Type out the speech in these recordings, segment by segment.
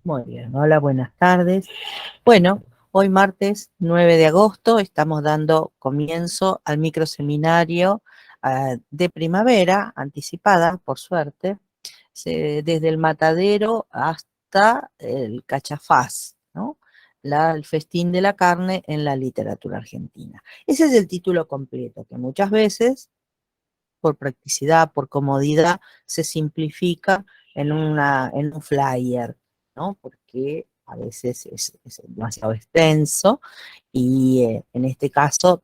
Muy bien, hola, buenas tardes. Bueno, hoy martes 9 de agosto estamos dando comienzo al microseminario de primavera, anticipada, por suerte, desde el matadero hasta el cachafaz, ¿no? El festín de la carne en la literatura argentina. Ese es el título completo, que muchas veces por practicidad, por comodidad, se simplifica en un flyer, ¿no? Porque a veces es demasiado extenso y en este caso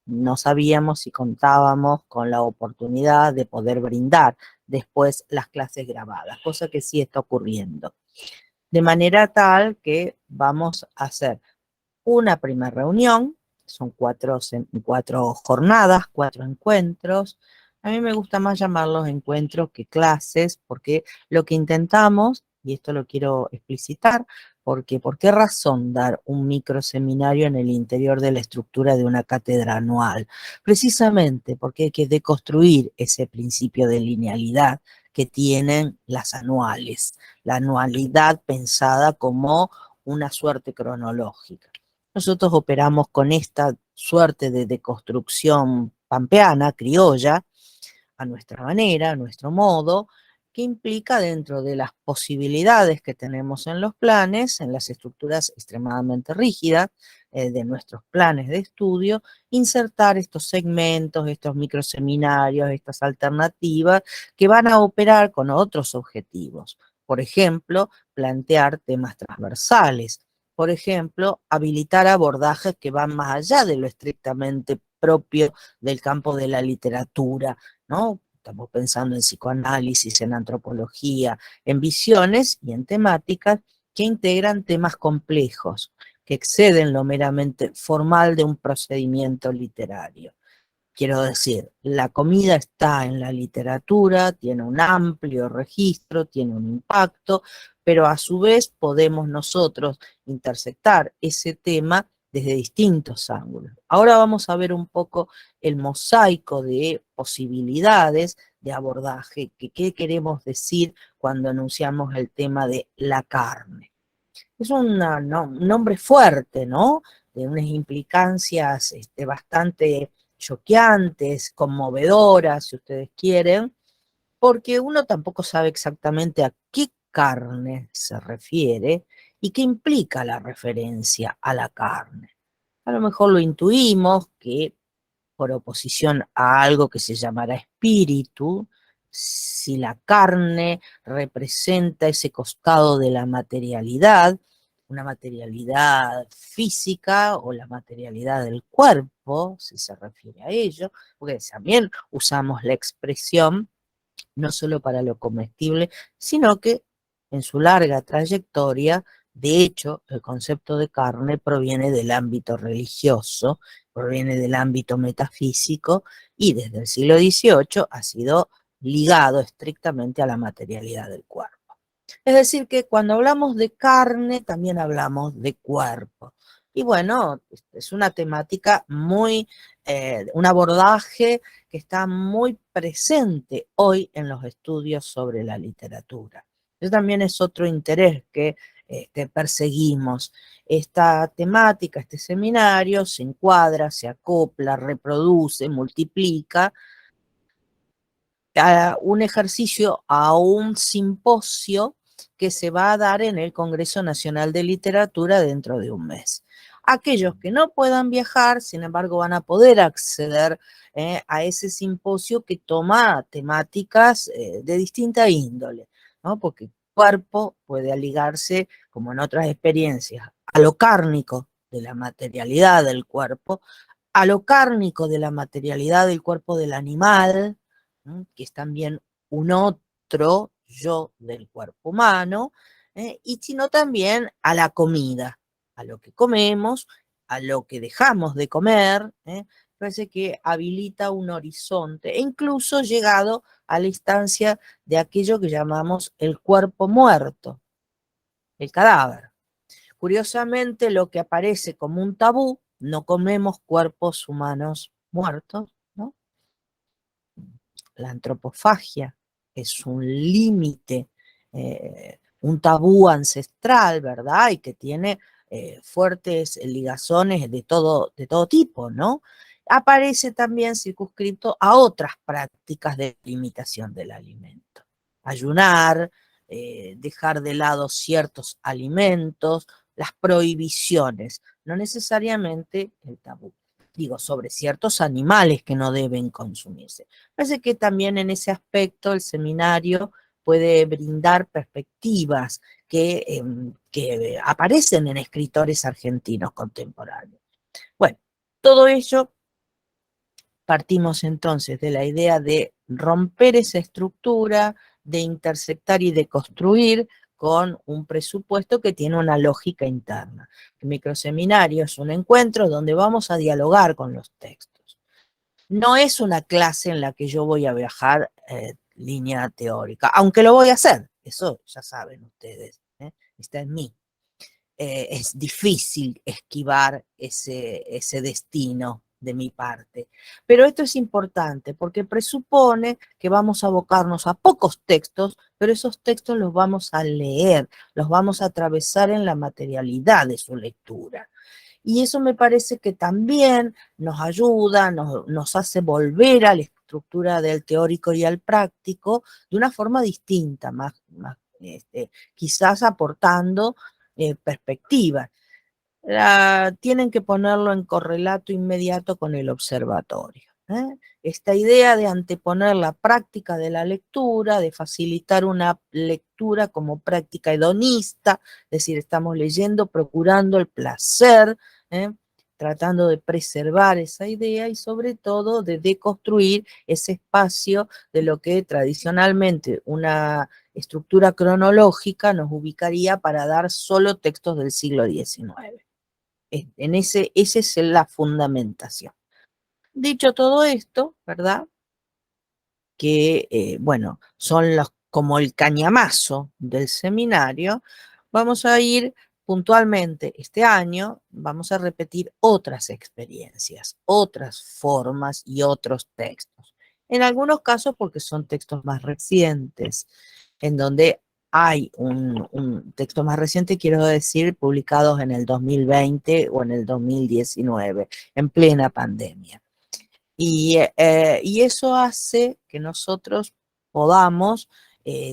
no sabíamos si contábamos con la oportunidad de poder brindar después las clases grabadas, cosa que sí está ocurriendo. De manera tal que vamos a hacer una primera reunión, son cuatro jornadas, cuatro encuentros. A mí me gusta más llamarlos encuentros que clases, porque lo que intentamos, y esto lo quiero explicitar, porque ¿por qué razón dar un microseminario en el interior de la estructura de una cátedra anual? Precisamente porque hay que deconstruir ese principio de linealidad que tienen las anuales, la anualidad pensada como una suerte cronológica. Nosotros operamos con esta suerte de deconstrucción pampeana, criolla, a nuestra manera, a nuestro modo, que implica dentro de las posibilidades que tenemos en los planes, en las estructuras extremadamente rígidas de nuestros planes de estudio, insertar estos segmentos, estos microseminarios, estas alternativas que van a operar con otros objetivos. Por ejemplo, plantear temas transversales. Por ejemplo, habilitar abordajes que van más allá de lo estrictamente propio del campo de la literatura, ¿no? Estamos pensando en psicoanálisis, en antropología, en visiones y en temáticas que integran temas complejos, que exceden lo meramente formal de un procedimiento literario. Quiero decir, la comida está en la literatura, tiene un amplio registro, tiene un impacto, pero a su vez podemos nosotros intersectar ese tema desde distintos ángulos. Ahora vamos a ver un poco el mosaico de posibilidades de abordaje, que qué queremos decir cuando anunciamos el tema de la carne. Es un nombre fuerte, ¿no? De unas implicancias bastante choqueantes, conmovedoras, si ustedes quieren, porque uno tampoco sabe exactamente a qué carne se refiere y qué implica la referencia a la carne. A lo mejor lo intuimos que por oposición a algo que se llamará espíritu, si la carne representa ese costado de la materialidad, una materialidad física o la materialidad del cuerpo, si se refiere a ello, porque también usamos la expresión no solo para lo comestible, sino que en su larga trayectoria, de hecho, el concepto de carne proviene del ámbito religioso, proviene del ámbito metafísico y desde el siglo XVIII ha sido ligado estrictamente a la materialidad del cuerpo. Es decir, que cuando hablamos de carne, también hablamos de cuerpo. Y bueno, es una temática muy, un abordaje que está muy presente hoy en los estudios sobre la literatura. Eso también es otro interés que perseguimos. Esta temática, este seminario, se encuadra, se acopla, reproduce, multiplica a un ejercicio, a un simposio que se va a dar en el Congreso Nacional de Literatura dentro de un mes. Aquellos que no puedan viajar, sin embargo, van a poder acceder a ese simposio que toma temáticas de distinta índole, ¿no? Porque el cuerpo puede ligarse, como en otras experiencias, a lo cárnico de la materialidad del cuerpo, a lo cárnico de la materialidad del cuerpo del animal, que es también un otro yo del cuerpo humano, y sino también a la comida, a lo que comemos, a lo que dejamos de comer, parece que habilita un horizonte, e incluso llegado a la instancia de aquello que llamamos el cuerpo muerto, el cadáver. Curiosamente, lo que aparece como un tabú, no comemos cuerpos humanos muertos, ¿no? La antropofagia es un límite, un tabú ancestral, ¿verdad? Y que tiene fuertes ligazones de todo tipo, ¿no? Aparece también circunscrito a otras prácticas de limitación del alimento. Ayunar, dejar de lado ciertos alimentos, las prohibiciones, no necesariamente el tabú. Digo, sobre ciertos animales que no deben consumirse. Parece que también en ese aspecto el seminario puede brindar perspectivas que aparecen en escritores argentinos contemporáneos. Bueno, todo ello partimos entonces de la idea de romper esa estructura, de interceptar y de construir con un presupuesto que tiene una lógica interna. El microseminario es un encuentro donde vamos a dialogar con los textos. No es una clase en la que yo voy a viajar línea teórica, aunque lo voy a hacer, eso ya saben ustedes, está en mí. Es difícil esquivar ese destino de mi parte. Pero esto es importante porque presupone que vamos a abocarnos a pocos textos, pero esos textos los vamos a leer, los vamos a atravesar en la materialidad de su lectura. Y eso me parece que también nos ayuda, nos hace volver a la estructura del teórico y al práctico de una forma distinta, quizás aportando perspectivas. Tienen que ponerlo en correlato inmediato con el observatorio. Esta idea de anteponer la práctica de la lectura, de facilitar una lectura como práctica hedonista, es decir, estamos leyendo procurando el placer, ¿eh? Tratando de preservar esa idea y sobre todo de deconstruir ese espacio de lo que tradicionalmente una estructura cronológica nos ubicaría para dar solo textos del siglo XIX. Esa es la fundamentación. Dicho todo esto, ¿verdad? Que, bueno, son como el cañamazo del seminario, vamos a ir puntualmente este año, vamos a repetir otras experiencias, otras formas y otros textos. En algunos casos porque son textos más recientes, en donde hay un texto más reciente, quiero decir, publicados en el 2020 o en el 2019, en plena pandemia. Y eso hace que nosotros podamos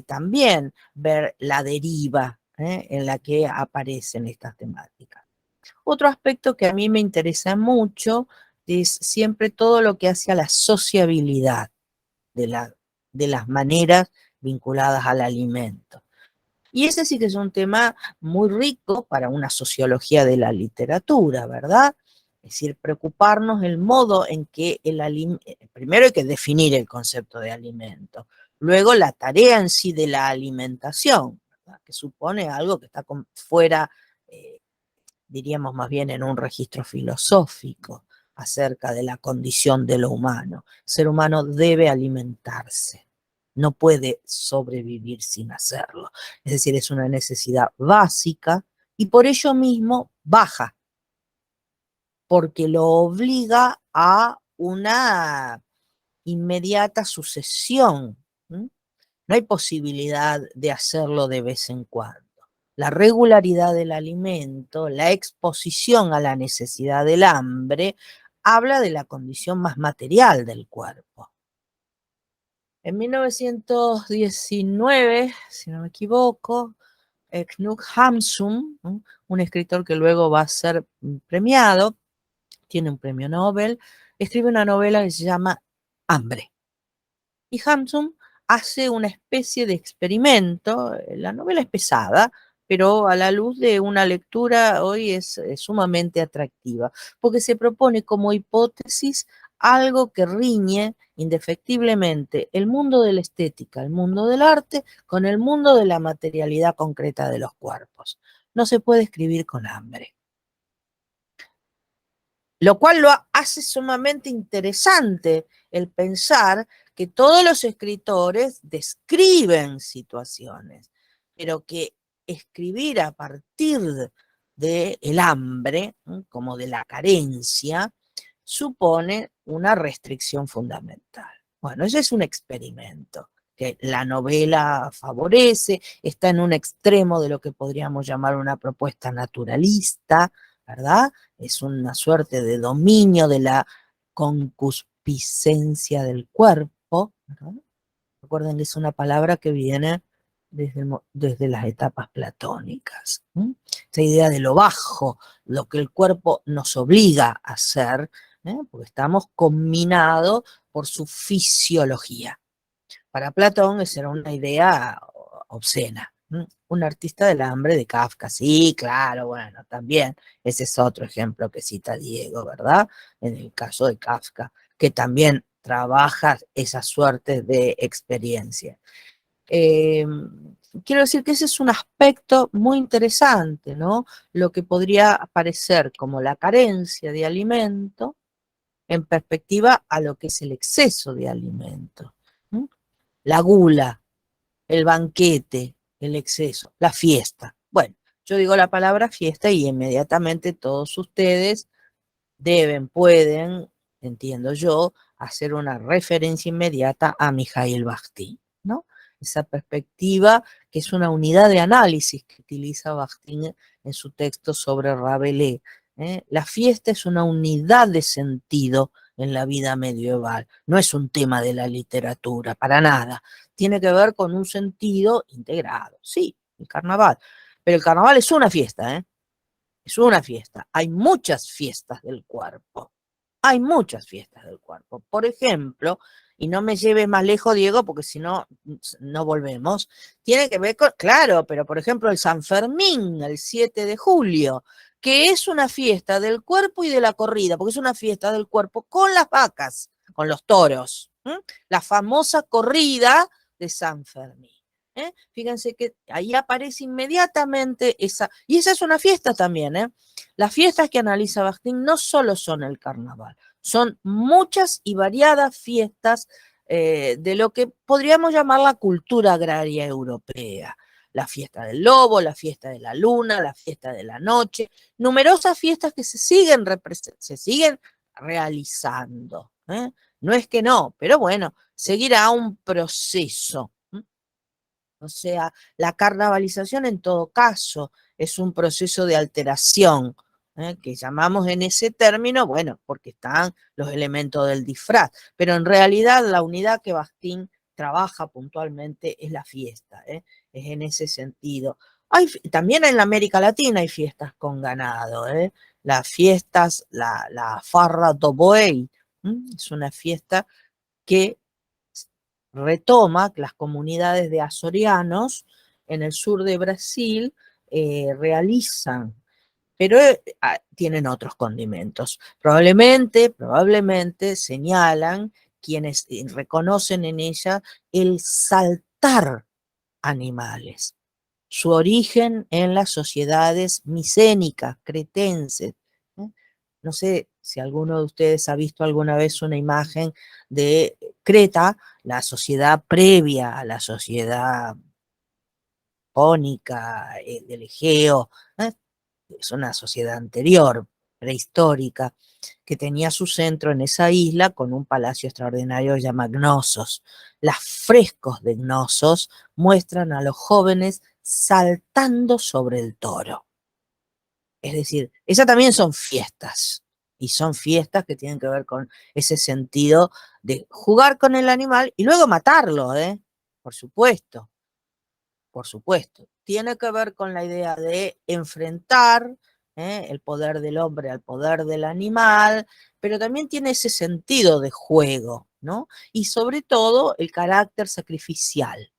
también ver la deriva en la que aparecen estas temáticas. Otro aspecto que a mí me interesa mucho es siempre todo lo que hace a la sociabilidad de, de las maneras vinculadas al alimento. Y ese sí que es un tema muy rico para una sociología de la literatura, ¿verdad? Es decir, preocuparnos del modo en que el alimento, primero hay que definir el concepto de alimento, luego la tarea en sí de la alimentación, ¿verdad? Que supone algo que está fuera, diríamos más bien en un registro filosófico acerca de la condición de lo humano. El ser humano debe alimentarse, no puede sobrevivir sin hacerlo. Es decir, es una necesidad básica y por ello mismo baja, porque lo obliga a una inmediata sucesión. ¿Mm? No hay posibilidad de hacerlo de vez en cuando. La regularidad del alimento, la exposición a la necesidad del hambre, habla de la condición más material del cuerpo. En 1919, si no me equivoco, Knut Hamsun, ¿no? Un escritor que luego va a ser premiado, tiene un premio Nobel, escribe una novela que se llama Hambre. Y Hamsun hace una especie de experimento, la novela es pesada, pero a la luz de una lectura hoy es sumamente atractiva, porque se propone como hipótesis algo que riñe indefectiblemente el mundo de la estética, el mundo del arte, con el mundo de la materialidad concreta de los cuerpos. No se puede escribir con hambre. Lo cual lo hace sumamente interesante el pensar que todos los escritores describen situaciones, pero que escribir a partir del hambre, como de la carencia, supone una restricción fundamental. Bueno, ese es un experimento que la novela favorece, está en un extremo de lo que podríamos llamar una propuesta naturalista, ¿verdad? Es una suerte de dominio de la concupiscencia del cuerpo, ¿verdad? Recuerden que es una palabra que viene desde las etapas platónicas. Esta idea de lo bajo, lo que el cuerpo nos obliga a hacer, porque estamos combinados por su fisiología. Para Platón esa era una idea obscena. Un artista del hambre de Kafka, sí, claro, bueno, también ese es otro ejemplo que cita Diego, ¿verdad? En el caso de Kafka, que también trabaja esa suerte de experiencia. Eh, Quiero decir que ese es un aspecto muy interesante, ¿no? Lo que podría parecer como la carencia de alimento en perspectiva a lo que es el exceso de alimento. La gula, el banquete, el exceso, la fiesta. Bueno, yo digo la palabra fiesta y inmediatamente todos ustedes deben, pueden, entiendo yo, hacer una referencia inmediata a Mijail Bakhtin, ¿no? Esa perspectiva que es una unidad de análisis que utiliza Bakhtin en su texto sobre Rabelais. La fiesta es una unidad de sentido en la vida medieval, no es un tema de la literatura, para nada. Tiene que ver con un sentido integrado, sí, el carnaval. Pero el carnaval es una fiesta, ¿eh? Es una fiesta. Hay muchas fiestas del cuerpo. Hay muchas fiestas del cuerpo. Por ejemplo, y no me lleve más lejos, Diego, porque si no, no volvemos, tiene que ver con, claro, pero por ejemplo el San Fermín, el 7 de julio, que es una fiesta del cuerpo y de la corrida, porque es una fiesta del cuerpo con las vacas, con los toros. La famosa corrida de San Fermín. Fíjense que ahí aparece inmediatamente esa, y esa es una fiesta también, ¿eh? Las fiestas que analiza Bakhtin no solo son el carnaval, son muchas y variadas fiestas de lo que podríamos llamar la cultura agraria europea. La fiesta del lobo, la fiesta de la luna, la fiesta de la noche, numerosas fiestas que se siguen realizando. No es que no, pero bueno, seguirá un proceso. O sea, la carnavalización en todo caso es un proceso de alteración, que llamamos en ese término, bueno, porque están los elementos del disfraz, pero en realidad la unidad que Bakhtin trabaja puntualmente es la fiesta, es en ese sentido. También en la América Latina hay fiestas con ganado, las fiestas, la Farra do Boi, es una fiesta que retoma las comunidades de azorianos en el sur de Brasil realizan, pero tienen otros condimentos. Probablemente señalan quienes reconocen en ella el saltar animales, su origen en las sociedades micénicas, cretenses. No sé si alguno de ustedes ha visto alguna vez una imagen de Creta, la sociedad previa a la sociedad jónica del Egeo, ¿eh? Es una sociedad anterior, prehistórica, que tenía su centro en esa isla con un palacio extraordinario llamado Gnosos. Los frescos de Gnosos muestran a los jóvenes saltando sobre el toro. Es decir, esas también son fiestas, y son fiestas que tienen que ver con ese sentido de jugar con el animal y luego matarlo, por supuesto, por supuesto. Tiene que ver con la idea de enfrentar el poder del hombre al poder del animal, pero también tiene ese sentido de juego, ¿no? Y sobre todo el carácter sacrificial.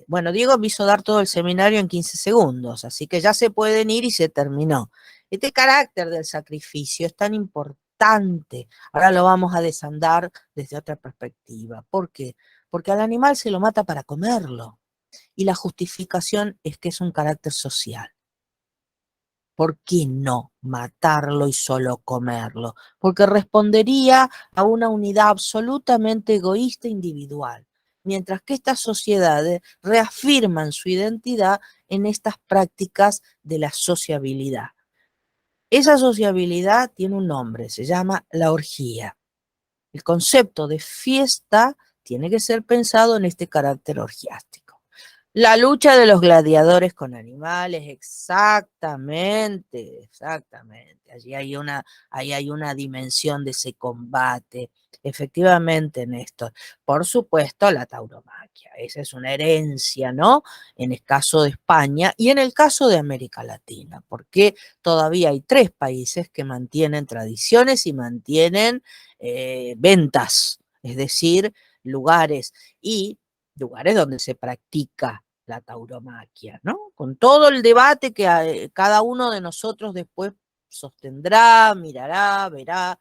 Bueno, Diego me hizo dar todo el seminario en 15 segundos, así que ya se pueden ir y se terminó. Este carácter del sacrificio es tan importante. Ahora lo vamos a desandar desde otra perspectiva. ¿Por qué? Porque al animal se lo mata para comerlo. Y la justificación es que es un carácter social. ¿Por qué no matarlo y solo comerlo? Porque respondería a una unidad absolutamente egoísta e individual, mientras que estas sociedades reafirman su identidad en estas prácticas de la sociabilidad. Esa sociabilidad tiene un nombre, se llama la orgía. El concepto de fiesta tiene que ser pensado en este carácter orgiástico. La lucha de los gladiadores con animales, exactamente, exactamente. Ahí hay una dimensión de ese combate. Efectivamente, Néstor. Por supuesto, la tauromaquia. Esa es una herencia, ¿no? En el caso de España y en el caso de América Latina, porque todavía hay 3 países que mantienen tradiciones y mantienen ventas, es decir, lugares y lugares donde se practica la tauromaquia, ¿no? Con todo el debate que cada uno de nosotros después sostendrá, mirará, verá,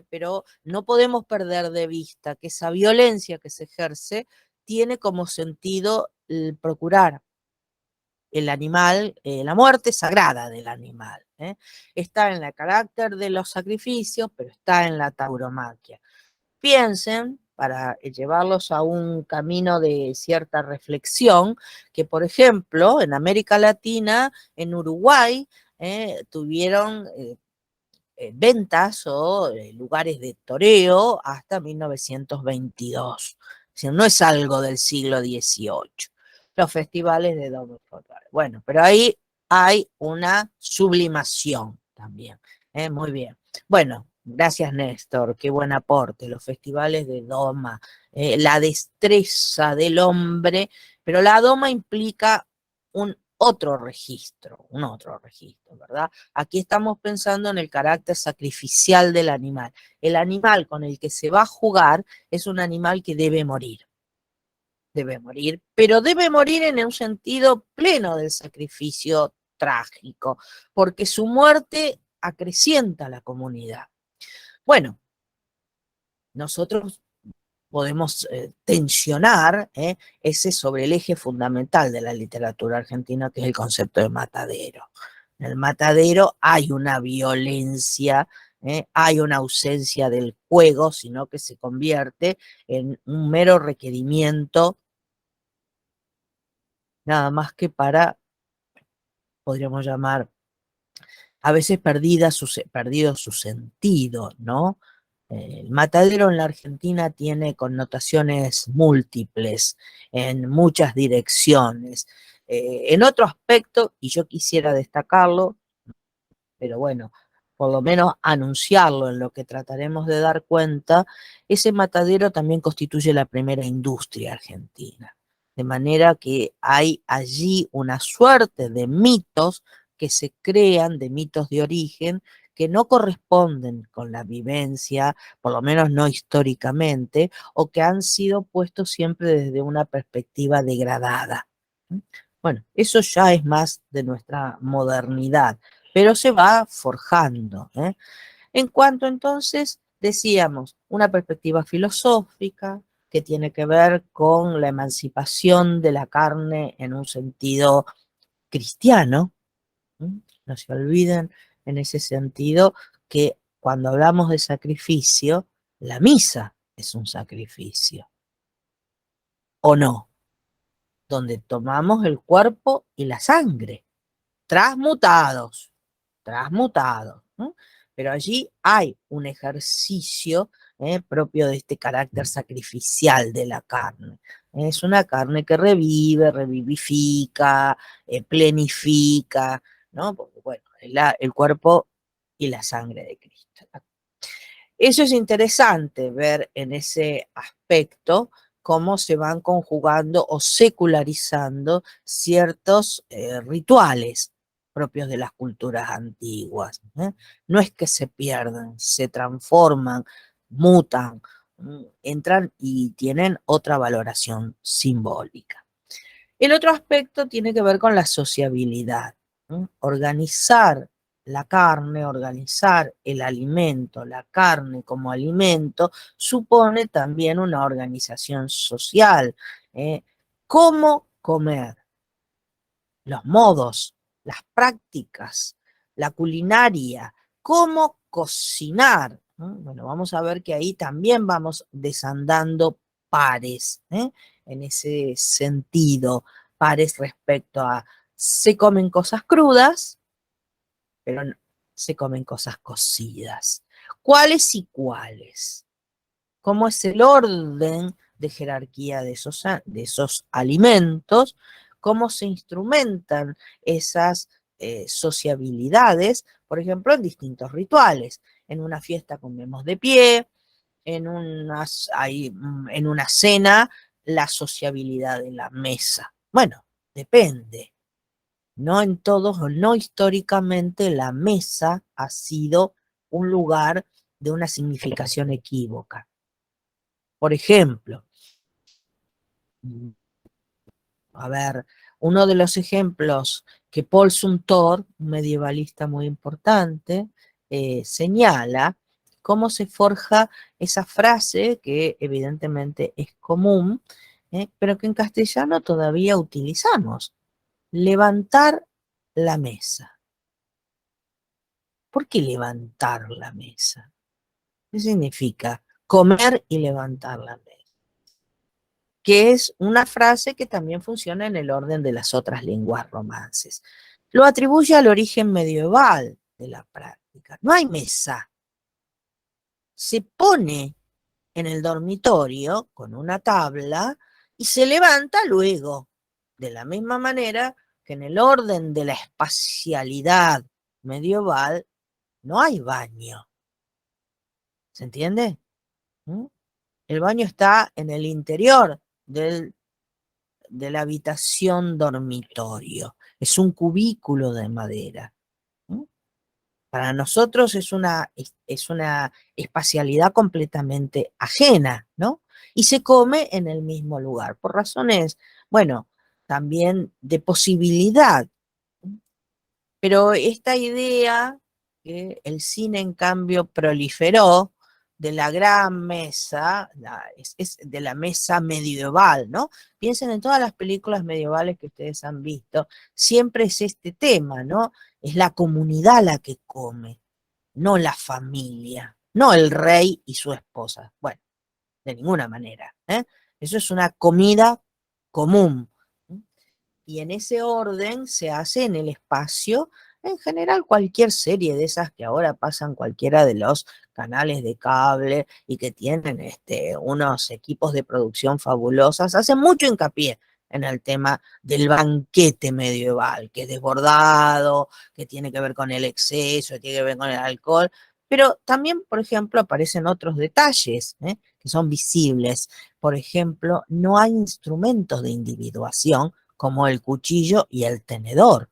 pero no podemos perder de vista que esa violencia que se ejerce tiene como sentido el procurar el animal, la muerte sagrada del animal. Está en el carácter de los sacrificios, pero está en la tauromaquia. Piensen, para llevarlos a un camino de cierta reflexión, que por ejemplo en América Latina, en Uruguay, tuvieron ventas o lugares de toreo hasta 1922. O sea, no es algo del siglo XVIII. Los festivales de doble folclore. Bueno, pero ahí hay una sublimación también. Muy bien. Bueno, gracias Néstor, qué buen aporte. Los festivales de doma, la destreza del hombre, pero la doma implica un otro registro, ¿verdad? Aquí estamos pensando en el carácter sacrificial del animal. El animal con el que se va a jugar es un animal que debe morir, pero debe morir en un sentido pleno del sacrificio trágico, porque su muerte acrecienta a la comunidad. Bueno, nosotros podemos tensionar ese sobre el eje fundamental de la literatura argentina, que es el concepto de matadero. En el matadero hay una violencia, hay una ausencia del juego, sino que se convierte en un mero requerimiento, nada más que para, podríamos llamar, a veces perdido su sentido, ¿no? El matadero en la Argentina tiene connotaciones múltiples en muchas direcciones. En otro aspecto, y yo quisiera destacarlo, pero bueno, por lo menos anunciarlo en lo que trataremos de dar cuenta, ese matadero también constituye la primera industria argentina. De manera que hay allí una suerte de mitos que se crean, de mitos de origen, que no corresponden con la vivencia, por lo menos no históricamente, o que han sido puestos siempre desde una perspectiva degradada. Bueno, eso ya es más de nuestra modernidad, pero se va forjando. En cuanto entonces, decíamos, una perspectiva filosófica que tiene que ver con la emancipación de la carne en un sentido cristiano. No se olviden en ese sentido que cuando hablamos de sacrificio, la misa es un sacrificio, ¿o no? Donde tomamos el cuerpo y la sangre, transmutados, transmutados, ¿no? Pero allí hay un ejercicio propio de este carácter sacrificial de la carne. Es una carne que revive, revivifica, plenifica, ¿no? Porque, bueno, el cuerpo y la sangre de Cristo. Eso es interesante ver en ese aspecto cómo se van conjugando o secularizando ciertos rituales propios de las culturas antiguas. No es que se pierdan, se transforman, mutan, entran y tienen otra valoración simbólica. El otro aspecto tiene que ver con la sociabilidad. Organizar la carne, organizar el alimento, la carne como alimento, supone también una organización social. ¿Cómo comer? Los modos, las prácticas, la culinaria, cómo cocinar. Bueno, vamos a ver que ahí también vamos desandando pares, en ese sentido, pares respecto a se comen cosas crudas, pero no, se comen cosas cocidas. ¿Cuáles y cuáles? ¿Cómo es el orden de jerarquía de esos alimentos? ¿Cómo se instrumentan esas sociabilidades? Por ejemplo, en distintos rituales. En una fiesta comemos de pie, en una cena, la sociabilidad de la mesa. Bueno, depende. No en todos, o no históricamente, la mesa ha sido un lugar de una significación equívoca. Por ejemplo, a ver, uno de los ejemplos que Paul Suntor, un medievalista muy importante, señala cómo se forja esa frase que evidentemente es común, pero que en castellano todavía utilizamos: levantar la mesa. ¿Por qué levantar la mesa? ¿Qué significa comer y levantar la mesa? Que es una frase que también funciona en el orden de las otras lenguas romances. Lo atribuye al origen medieval de la práctica. No hay mesa. Se pone en el dormitorio con una tabla y se levanta luego, de la misma manera que en el orden de la espacialidad medieval no hay baño. ¿Se entiende? ¿Mm? El baño está en el interior de la habitación dormitorio. Es un cubículo de madera. ¿Mm? Para nosotros es una espacialidad completamente ajena, ¿no? Y se come en el mismo lugar, por razones, bueno, también de posibilidad. Pero esta idea que el cine en cambio proliferó de la gran mesa, es de la mesa medieval, ¿no? Piensen en todas las películas medievales que ustedes han visto, siempre es este tema, ¿no? Es la comunidad la que come, no la familia, no el rey y su esposa. Bueno, de ninguna manera, ¿eh? Eso es una comida común. Y en ese orden se hace en el espacio, en general cualquier serie de esas que ahora pasan cualquiera de los canales de cable y que tienen unos equipos de producción fabulosas, hacen mucho hincapié en el tema del banquete medieval, que es desbordado, que tiene que ver con el exceso, que tiene que ver con el alcohol, pero también, por ejemplo, aparecen otros detalles, que son visibles. Por ejemplo, no hay instrumentos de individuación como el cuchillo y el tenedor.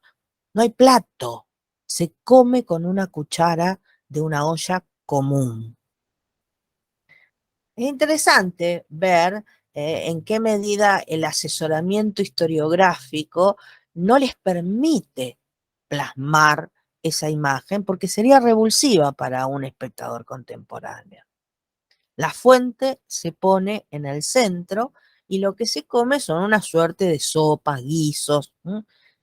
No hay plato. Se come con una cuchara de una olla común. Es interesante ver en qué medida el asesoramiento historiográfico no les permite plasmar esa imagen porque sería revulsiva para un espectador contemporáneo. La fuente se pone en el centro y lo que se come son una suerte de sopas, guisos.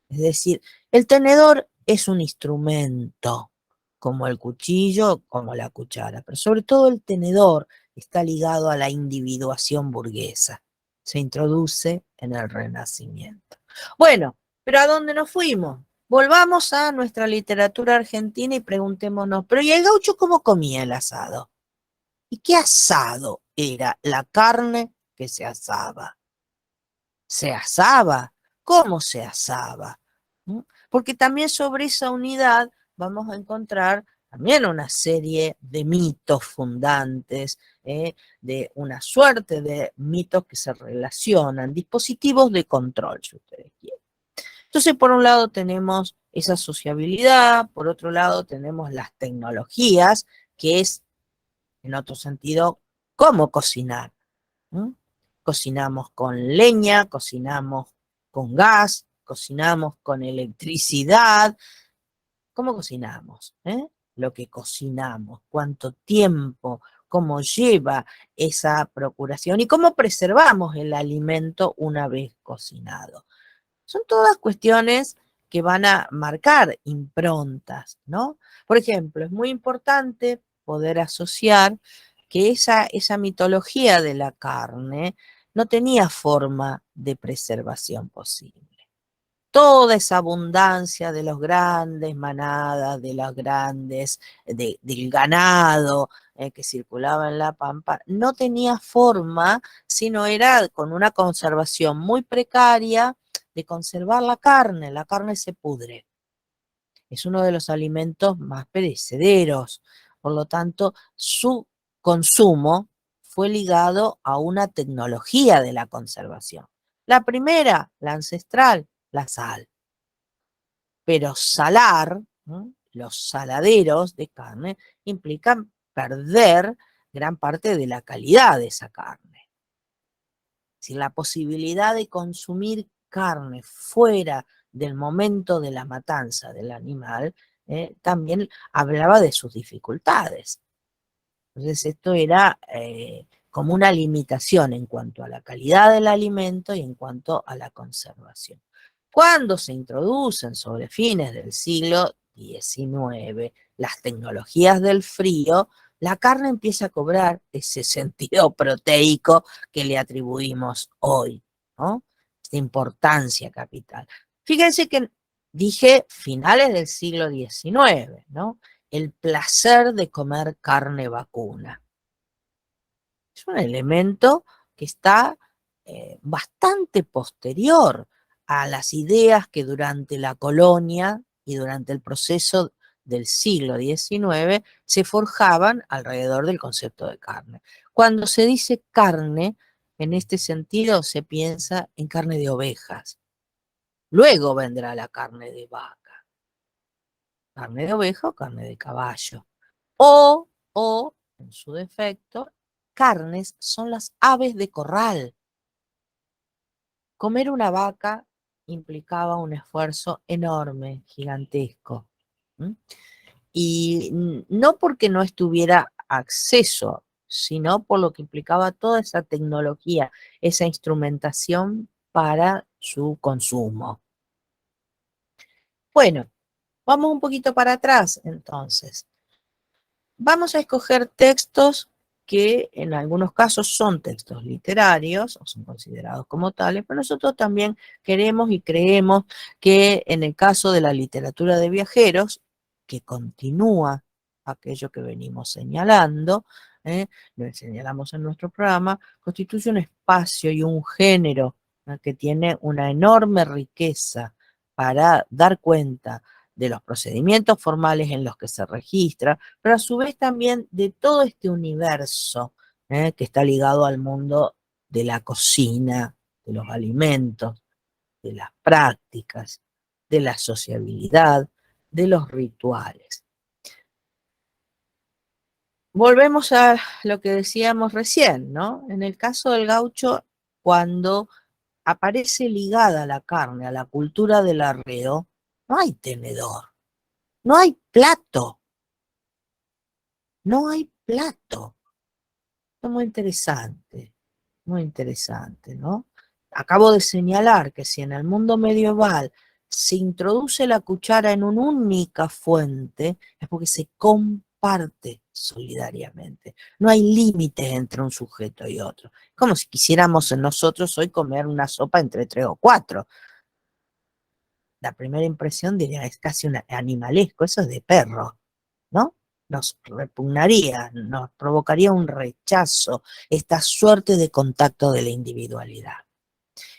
Es decir, el tenedor es un instrumento, como el cuchillo, como la cuchara, pero sobre todo el tenedor está ligado a la individuación burguesa. Se introduce en el Renacimiento. Bueno, pero ¿a dónde nos fuimos? Volvamos a nuestra literatura argentina y preguntémonos, ¿pero y el gaucho cómo comía el asado? ¿Y qué asado era la carne que se asaba? ¿Se asaba? ¿Cómo se asaba? ¿Mm? Porque también sobre esa unidad vamos a encontrar también una serie de mitos fundantes, de una suerte de mitos que se relacionan, dispositivos de control, si ustedes quieren. Entonces, por un lado tenemos esa sociabilidad, por otro lado tenemos las tecnologías, que es en otro sentido, cómo cocinar. ¿Mm? Cocinamos con leña, cocinamos con gas, cocinamos con electricidad. ¿Cómo cocinamos? Lo que cocinamos, cuánto tiempo, cómo lleva esa procuración y cómo preservamos el alimento una vez cocinado. Son todas cuestiones que van a marcar improntas, ¿no? Por ejemplo, es muy importante poder asociar que esa mitología de la carne no tenía forma de preservación posible. Toda esa abundancia de los grandes manadas, de los grandes, del ganado que circulaba en la pampa, no tenía forma, sino era con una conservación muy precaria de conservar la carne se pudre. Es uno de los alimentos más perecederos, por lo tanto, su consumo fue ligado a una tecnología de la conservación. La primera, la ancestral, la sal. Pero salar, ¿no? Los saladeros de carne implican perder gran parte de la calidad de esa carne. Si la posibilidad de consumir carne fuera del momento de la matanza del animal, también hablaba de sus dificultades. Entonces esto era como una limitación en cuanto a la calidad del alimento y en cuanto a la conservación. Cuando se introducen sobre fines del siglo XIX las tecnologías del frío, la carne empieza a cobrar ese sentido proteico que le atribuimos hoy, ¿no? Esta importancia capital. Fíjense que dije finales del siglo XIX, ¿no? El placer de comer carne vacuna. Es un elemento que está bastante posterior a las ideas que durante la colonia y durante el proceso del siglo XIX se forjaban alrededor del concepto de carne. Cuando se dice carne, en este sentido se piensa en carne de ovejas. Luego vendrá la carne de vaca, carne de oveja o carne de caballo. O, en su defecto, carnes son las aves de corral. Comer una vaca implicaba un esfuerzo enorme, gigantesco. ¿Mm? Y no porque no estuviera acceso, sino por lo que implicaba toda esa tecnología, esa instrumentación para su consumo. Bueno, vamos un poquito para atrás entonces. Vamos a escoger textos que en algunos casos son textos literarios o son considerados como tales, pero nosotros también queremos y creemos que en el caso de la literatura de viajeros, que continúa aquello que venimos señalando, lo señalamos en nuestro programa, constituye un espacio y un género que tiene una enorme riqueza para dar cuenta de los procedimientos formales en los que se registra, pero a su vez también de todo este universo que está ligado al mundo de la cocina, de los alimentos, de las prácticas, de la sociabilidad, de los rituales. Volvemos a lo que decíamos recién, ¿no? En el caso del gaucho, cuando aparece ligada la carne a la cultura del arreo, no hay tenedor, no hay plato, no hay plato. Es muy interesante, ¿no? Acabo de señalar que si en el mundo medieval se introduce la cuchara en una única fuente, es porque se comparte solidariamente. No hay límites entre un sujeto y otro. Como si quisiéramos nosotros hoy comer una sopa entre 3 o 4. La primera impresión diría, es casi un animalesco, eso es de perro, ¿no? Nos repugnaría, nos provocaría un rechazo, esta suerte de contacto de la individualidad.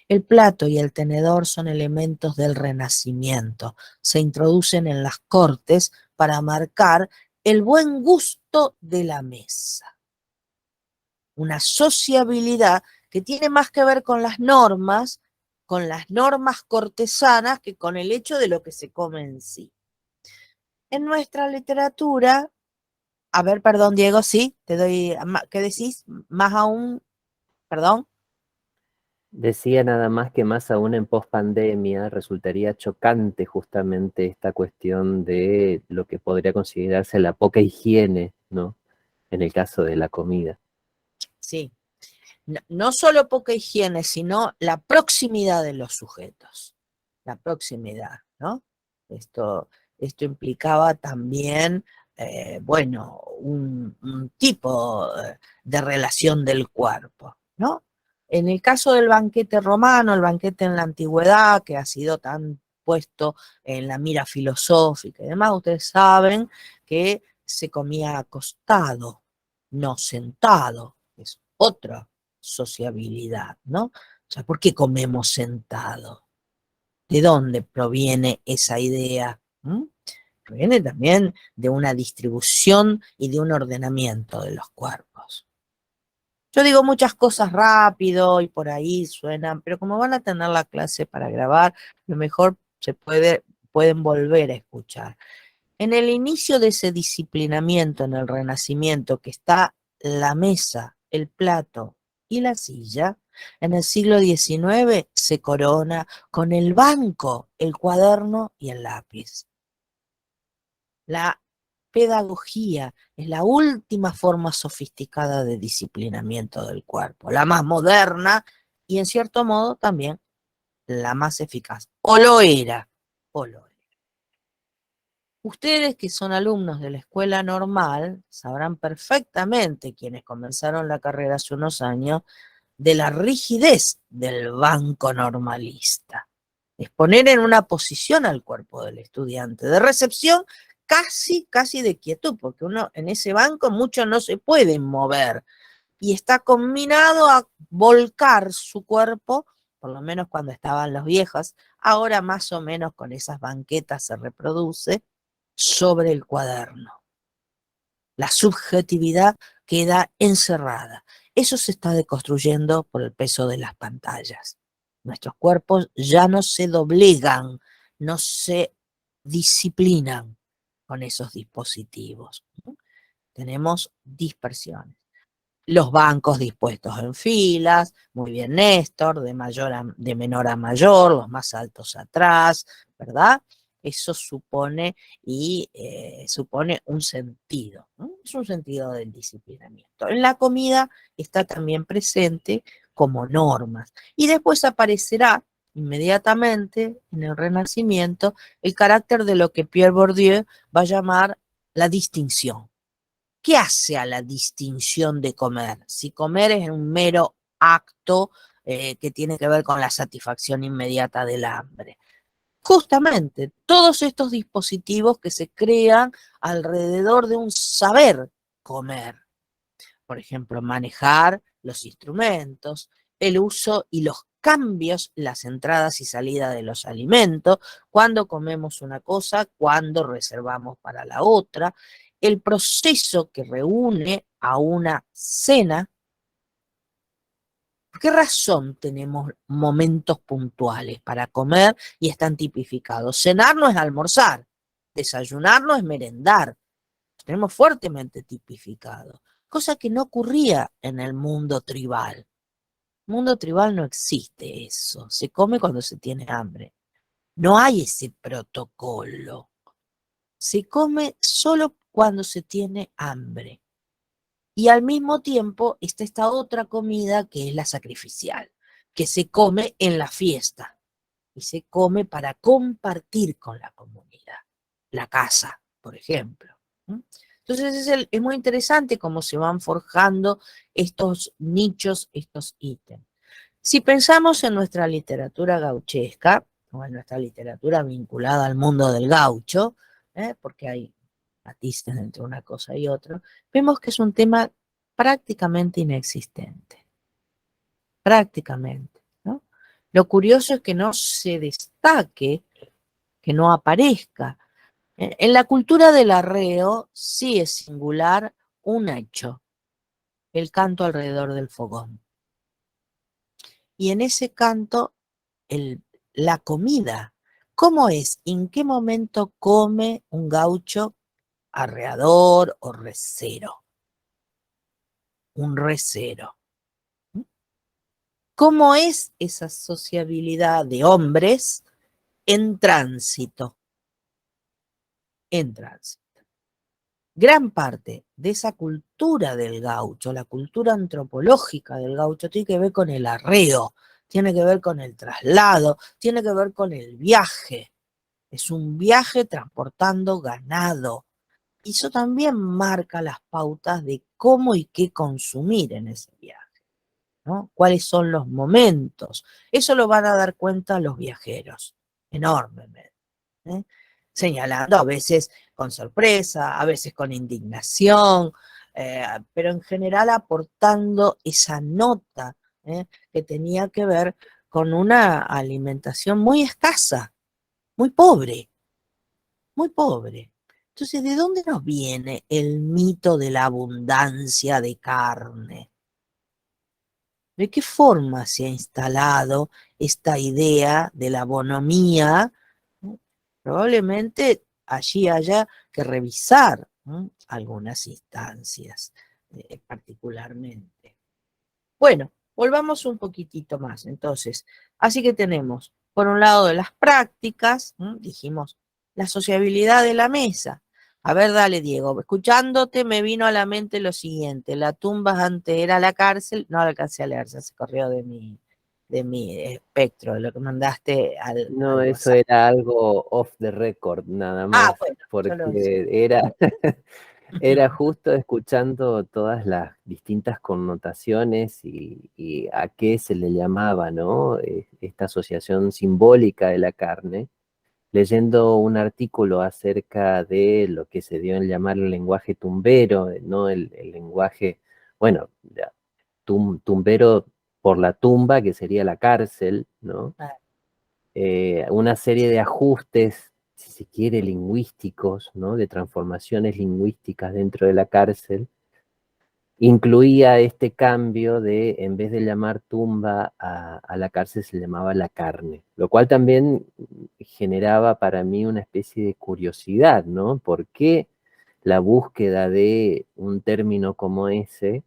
El plato y el tenedor son elementos del Renacimiento, se introducen en las cortes para marcar el buen gusto de la mesa. Una sociabilidad que tiene más que ver con las normas cortesanas, que con el hecho de lo que se come en sí. En nuestra literatura, a ver, perdón, Diego, sí, te doy, ¿qué decís? Más aún, perdón. Decía nada más que más aún en pospandemia resultaría chocante justamente esta cuestión de lo que podría considerarse la poca higiene, ¿no? En el caso de la comida. Sí, no solo poca higiene, sino la proximidad de los sujetos. la proximidad, ¿no? Esto implicaba también, bueno, un tipo de relación del cuerpo, ¿no? En el caso del banquete romano, el banquete en la antigüedad, que ha sido tan puesto en la mira filosófica y demás, ustedes saben que se comía acostado, no sentado, es otra sociabilidad, ¿no? O sea, ¿por qué comemos sentado? ¿De dónde proviene esa idea? ¿Mm? Proviene también de una distribución y de un ordenamiento de los cuerpos. Yo digo muchas cosas rápido y por ahí suenan, pero como van a tener la clase para grabar, lo mejor pueden volver a escuchar. En el inicio de ese disciplinamiento en el Renacimiento, que está la mesa, el plato y la silla, en el siglo XIX se corona con el banco, el cuaderno y el lápiz. La pedagogía es la última forma sofisticada de disciplinamiento del cuerpo, la más moderna y en cierto modo también la más eficaz. O lo era, o lo era. Ustedes que son alumnos de la escuela normal sabrán perfectamente, quienes comenzaron la carrera hace unos años, de la rigidez del banco normalista. Es poner en una posición al cuerpo del estudiante, de recepción casi de quietud, porque uno en ese banco mucho no se puede mover y está combinado a volcar su cuerpo, por lo menos cuando estaban los viejos, ahora más o menos con esas banquetas se reproduce, sobre el cuaderno. La subjetividad queda encerrada. Eso se está deconstruyendo por el peso de las pantallas. Nuestros cuerpos ya no se doblegan, no se disciplinan con esos dispositivos. Tenemos dispersiones. Los bancos dispuestos en filas, muy bien Néstor, de menor a mayor, los más altos atrás, ¿verdad? Eso supone un sentido, ¿no? Es un sentido del disciplinamiento. En la comida está también presente como normas. Y después aparecerá inmediatamente en el Renacimiento el carácter de lo que Pierre Bourdieu va a llamar la distinción. ¿Qué hace a la distinción de comer? Si comer es un mero acto que tiene que ver con la satisfacción inmediata del hambre. Justamente todos estos dispositivos que se crean alrededor de un saber comer. Por ejemplo, manejar los instrumentos, el uso y los cambios, las entradas y salidas de los alimentos, cuando comemos una cosa, cuando reservamos para la otra, el proceso que reúne a una cena. ¿Por qué razón tenemos momentos puntuales para comer y están tipificados? Cenar no es almorzar, desayunar no es merendar, tenemos fuertemente tipificado, cosa que no ocurría en el mundo tribal. En el mundo tribal no existe eso, se come cuando se tiene hambre. No hay ese protocolo, se come solo cuando se tiene hambre. Y al mismo tiempo está esta otra comida que es la sacrificial, que se come en la fiesta y se come para compartir con la comunidad, la casa, por ejemplo. Entonces es muy interesante cómo se van forjando estos nichos, estos ítems. Si pensamos en nuestra literatura gauchesca, o en nuestra literatura vinculada al mundo del gaucho, porque hay matices entre una cosa y otra, vemos que es un tema prácticamente inexistente. Prácticamente, ¿no? Lo curioso es que no se destaque, que no aparezca. En la cultura del arreo sí es singular un hecho, el canto alrededor del fogón. Y en ese canto, la comida. ¿Cómo es? ¿En qué momento come un gaucho arreador o recero? Un recero. ¿Cómo es esa sociabilidad de hombres en tránsito? En tránsito. Gran parte de esa cultura del gaucho, la cultura antropológica del gaucho, tiene que ver con el arreo, tiene que ver con el traslado, tiene que ver con el viaje. Es un viaje transportando ganado. Y eso también marca las pautas de cómo y qué consumir en ese viaje, ¿no? ¿Cuáles son los momentos? Eso lo van a dar cuenta los viajeros, enormemente, ¿eh? Señalando a veces con sorpresa, a veces con indignación, pero en general aportando esa nota, que tenía que ver con una alimentación muy escasa, muy pobre, muy pobre. Entonces, ¿de dónde nos viene el mito de la abundancia de carne? ¿De qué forma se ha instalado esta idea de la bonomía? ¿No? Probablemente allí haya que revisar, ¿no?, algunas instancias, particularmente. Bueno, volvamos un poquitito más. Entonces, así que tenemos, por un lado, de las prácticas, dijimos, la sociabilidad de la mesa. A ver, dale, Diego, escuchándote me vino a la mente lo siguiente: la tumba antes era la cárcel, no la alcancé a leer, ya se corrió de mi espectro, de lo que mandaste No, al eso WhatsApp. era algo off the record, nada Ah, más, bueno, yo lo hice. porque era justo escuchando todas las distintas connotaciones y a qué se le llamaba, ¿no? Esta asociación simbólica de la carne, leyendo un artículo acerca de lo que se dio en llamar el lenguaje tumbero, ¿no? El lenguaje, bueno, tumbero por la tumba, que sería la cárcel, ¿no? Ah, Una serie de ajustes, si se quiere, lingüísticos, ¿no? De transformaciones lingüísticas dentro de la cárcel, incluía este cambio de, en vez de llamar tumba a la cárcel, se llamaba la carne, lo cual también generaba para mí una especie de curiosidad, ¿no? ¿Por qué la búsqueda de un término como ese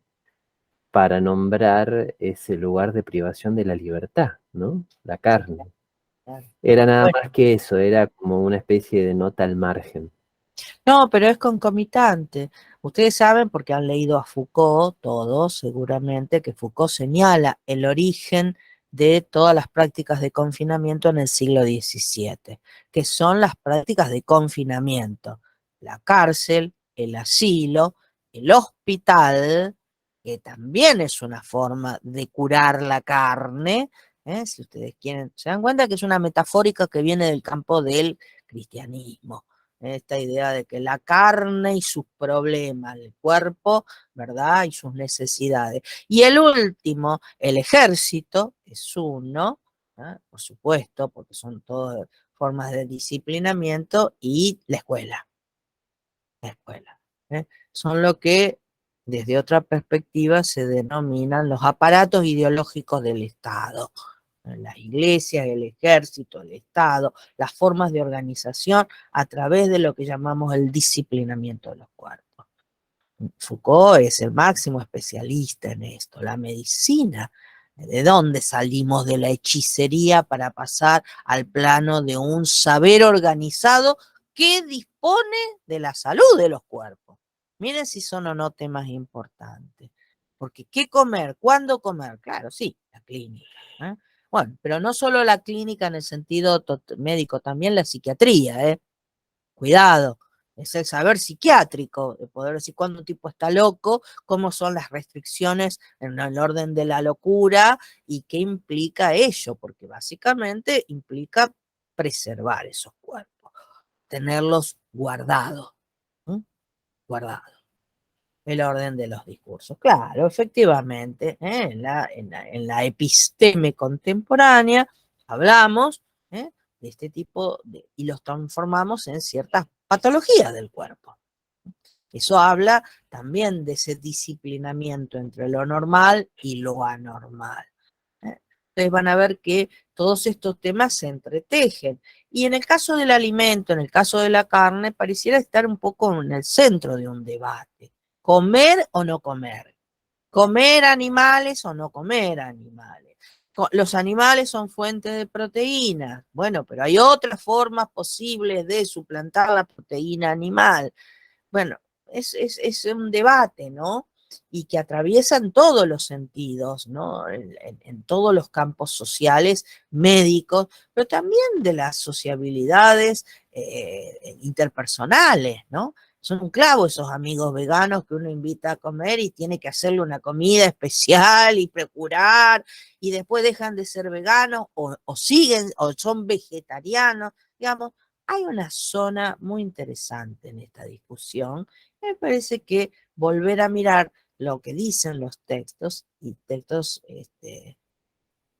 para nombrar ese lugar de privación de la libertad, ¿no? La sí, carne. claro. Era nada Bueno, más que eso, era como una especie de nota al margen. no, pero es concomitante. Ustedes saben, porque han leído a Foucault, todos seguramente, que Foucault señala el origen de todas las prácticas de confinamiento en el siglo XVII, que son las prácticas de confinamiento: la cárcel, el asilo, el hospital, que también es una forma de curar la carne, si ustedes quieren, se dan cuenta que es una metafórica que viene del campo del cristianismo. Esta idea de que la carne y sus problemas, el cuerpo, ¿verdad? Y sus necesidades. Y el último, el ejército, es uno, por supuesto, porque son todas formas de disciplinamiento, y la escuela, ¿eh? Son lo que desde otra perspectiva se denominan los aparatos ideológicos del Estado: las iglesias, el ejército, el Estado, las formas de organización a través de lo que llamamos el disciplinamiento de los cuerpos. Foucault es el máximo especialista en esto. La medicina, ¿de dónde salimos de la hechicería para pasar al plano de un saber organizado que dispone de la salud de los cuerpos? Miren si son o no temas importantes. Porque ¿qué comer? ¿Cuándo comer? Claro, sí, la clínica, ¿eh? Bueno, pero no solo la clínica en el sentido médico, también la psiquiatría, ¿eh? Cuidado, es el saber psiquiátrico, de poder decir cuándo un tipo está loco, cómo son las restricciones en el orden de la locura y qué implica ello, porque básicamente implica preservar esos cuerpos, tenerlos guardados, ¿eh? Guardados. El orden de los discursos. Claro, efectivamente, en la episteme contemporánea hablamos, de este tipo y los transformamos en ciertas patologías del cuerpo. Eso habla también de ese disciplinamiento entre lo normal y lo anormal. Ustedes van a ver que todos estos temas se entretejen. Y en el caso del alimento, en el caso de la carne, pareciera estar un poco en el centro de un debate. ¿Comer o no comer? ¿Comer animales o no comer animales? Los animales son fuentes de proteínas. Bueno, pero hay otras formas posibles de suplantar la proteína animal. Bueno, es un debate, ¿no? y que atraviesan todos los sentidos, ¿no? En todos los campos sociales, médicos, pero también de las sociabilidades interpersonales, ¿no? Son un clavo esos amigos veganos que uno invita a comer y tiene que hacerle una comida especial y procurar, y después dejan de ser veganos o siguen o son vegetarianos, digamos. Hay una zona muy interesante en esta discusión. Me parece que volver a mirar lo que dicen los textos y textos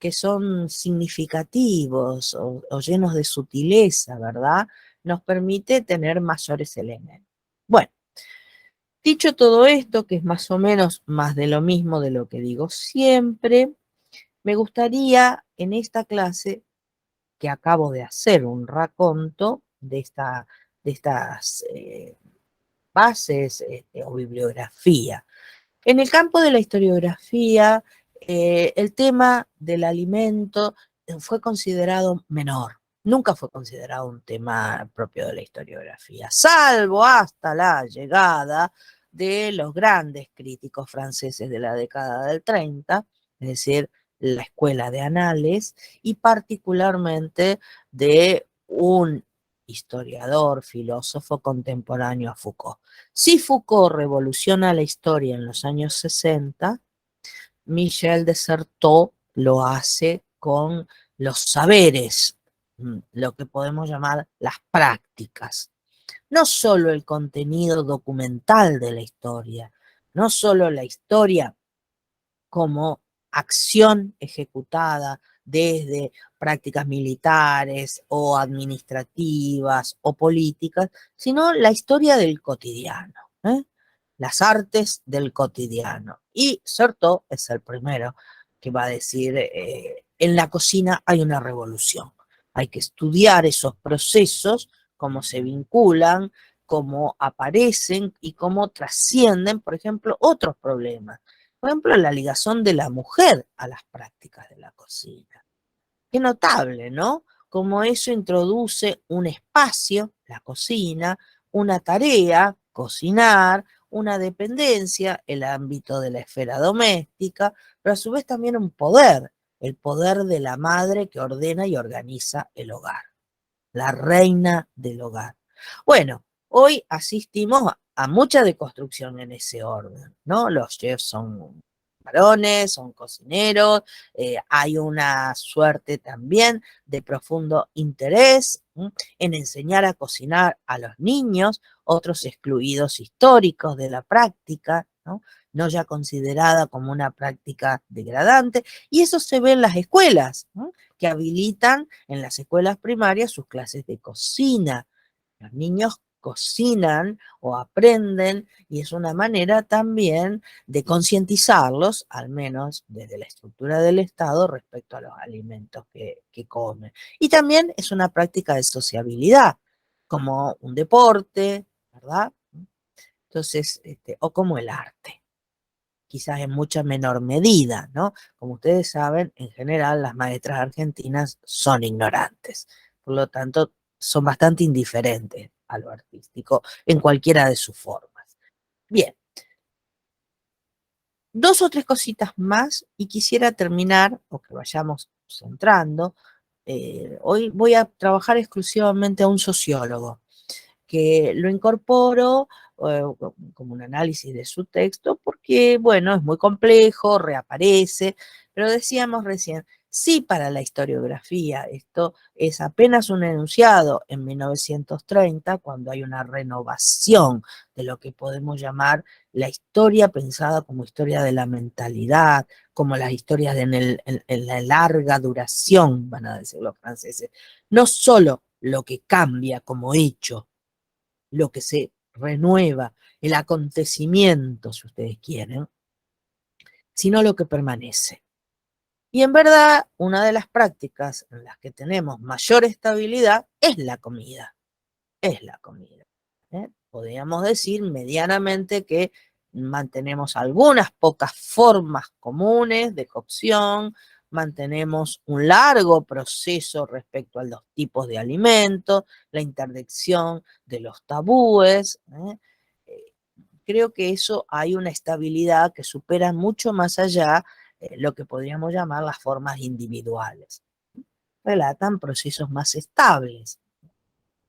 que son significativos o llenos de sutileza, ¿verdad? Nos permite tener mayores elementos. Bueno, dicho todo esto, que es más o menos más de lo mismo de lo que digo siempre, me gustaría en esta clase que acabo de hacer un raconto de estas bases o bibliografía. En el campo de la historiografía, el tema del alimento fue considerado menor. Nunca fue considerado un tema propio de la historiografía, salvo hasta la llegada de los grandes críticos franceses de la década del 30, es decir, la escuela de Annales, y particularmente de un historiador, filósofo contemporáneo a Foucault. Si Foucault revoluciona la historia en los años 60, Michel de Certeau lo hace con los saberes, lo que podemos llamar las prácticas. No solo el contenido documental de la historia, no solo la historia como acción ejecutada desde prácticas militares o administrativas o políticas, sino la historia del cotidiano, ¿eh? Las artes del cotidiano. Y Certeau es el primero que va a decir, en la cocina hay una revolución. Hay que estudiar esos procesos, cómo se vinculan, cómo aparecen y cómo trascienden, por ejemplo, otros problemas. Por ejemplo, la ligación de la mujer a las prácticas de la cocina. Qué notable, ¿no? Como eso introduce un espacio, la cocina, una tarea, cocinar, una dependencia, el ámbito de la esfera doméstica, pero a su vez también un poder, el poder de la madre que ordena y organiza el hogar, la reina del hogar. Bueno, hoy asistimos a mucha deconstrucción en ese orden, ¿no? Los chefs son varones, son cocineros, hay una suerte también de profundo interés en enseñar a cocinar a los niños, otros excluidos históricos de la práctica, ¿no? No ya considerada como una práctica degradante, y eso se ve en las escuelas, ¿no? Que habilitan en las escuelas primarias sus clases de cocina. Los niños cocinan o aprenden y es una manera también de concientizarlos, al menos desde la estructura del Estado, respecto a los alimentos que comen. Y también es una práctica de sociabilidad, como un deporte, ¿verdad? Entonces, o como el arte, quizás en mucha menor medida, ¿no? Como ustedes saben, en general las maestras argentinas son ignorantes, por lo tanto son bastante indiferentes a lo artístico en cualquiera de sus formas. Bien, dos o tres cositas más y quisiera terminar, o que vayamos centrando. Hoy voy a trabajar exclusivamente a un sociólogo, que lo incorporo como un análisis de su texto, porque, bueno, es muy complejo, reaparece, pero decíamos recién, sí para la historiografía, esto es apenas un enunciado en 1930, cuando hay una renovación de lo que podemos llamar la historia pensada como historia de la mentalidad, como las historias en la larga duración, van a decir los franceses, no solo lo que cambia como hecho, lo que se renueva, el acontecimiento, si ustedes quieren, sino lo que permanece. Y en verdad, una de las prácticas en las que tenemos mayor estabilidad es la comida. Es la comida. Podríamos decir medianamente que mantenemos algunas pocas formas comunes de cocción, mantenemos un largo proceso respecto a los tipos de alimentos, la interdicción de los tabúes, creo que eso hay una estabilidad que supera mucho más allá lo que podríamos llamar las formas individuales. Relatan procesos más estables,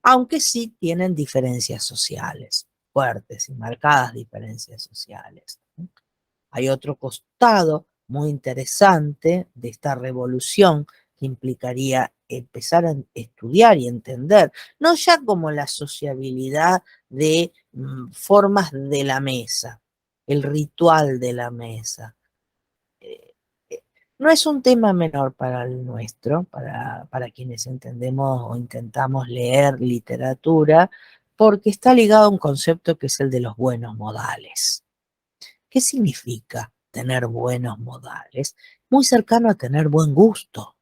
aunque sí tienen diferencias sociales, fuertes y marcadas diferencias sociales. Hay otro costado muy interesante de esta revolución que implicaría empezar a estudiar y entender, no ya como la sociabilidad de formas de la mesa, el ritual de la mesa. Eh, eh, no es un tema menor para el nuestro, para quienes entendemos o intentamos leer literatura, porque está ligado a un concepto que es el de los buenos modales. ¿Qué significa tener buenos modales? Muy cercano a tener buen gusto.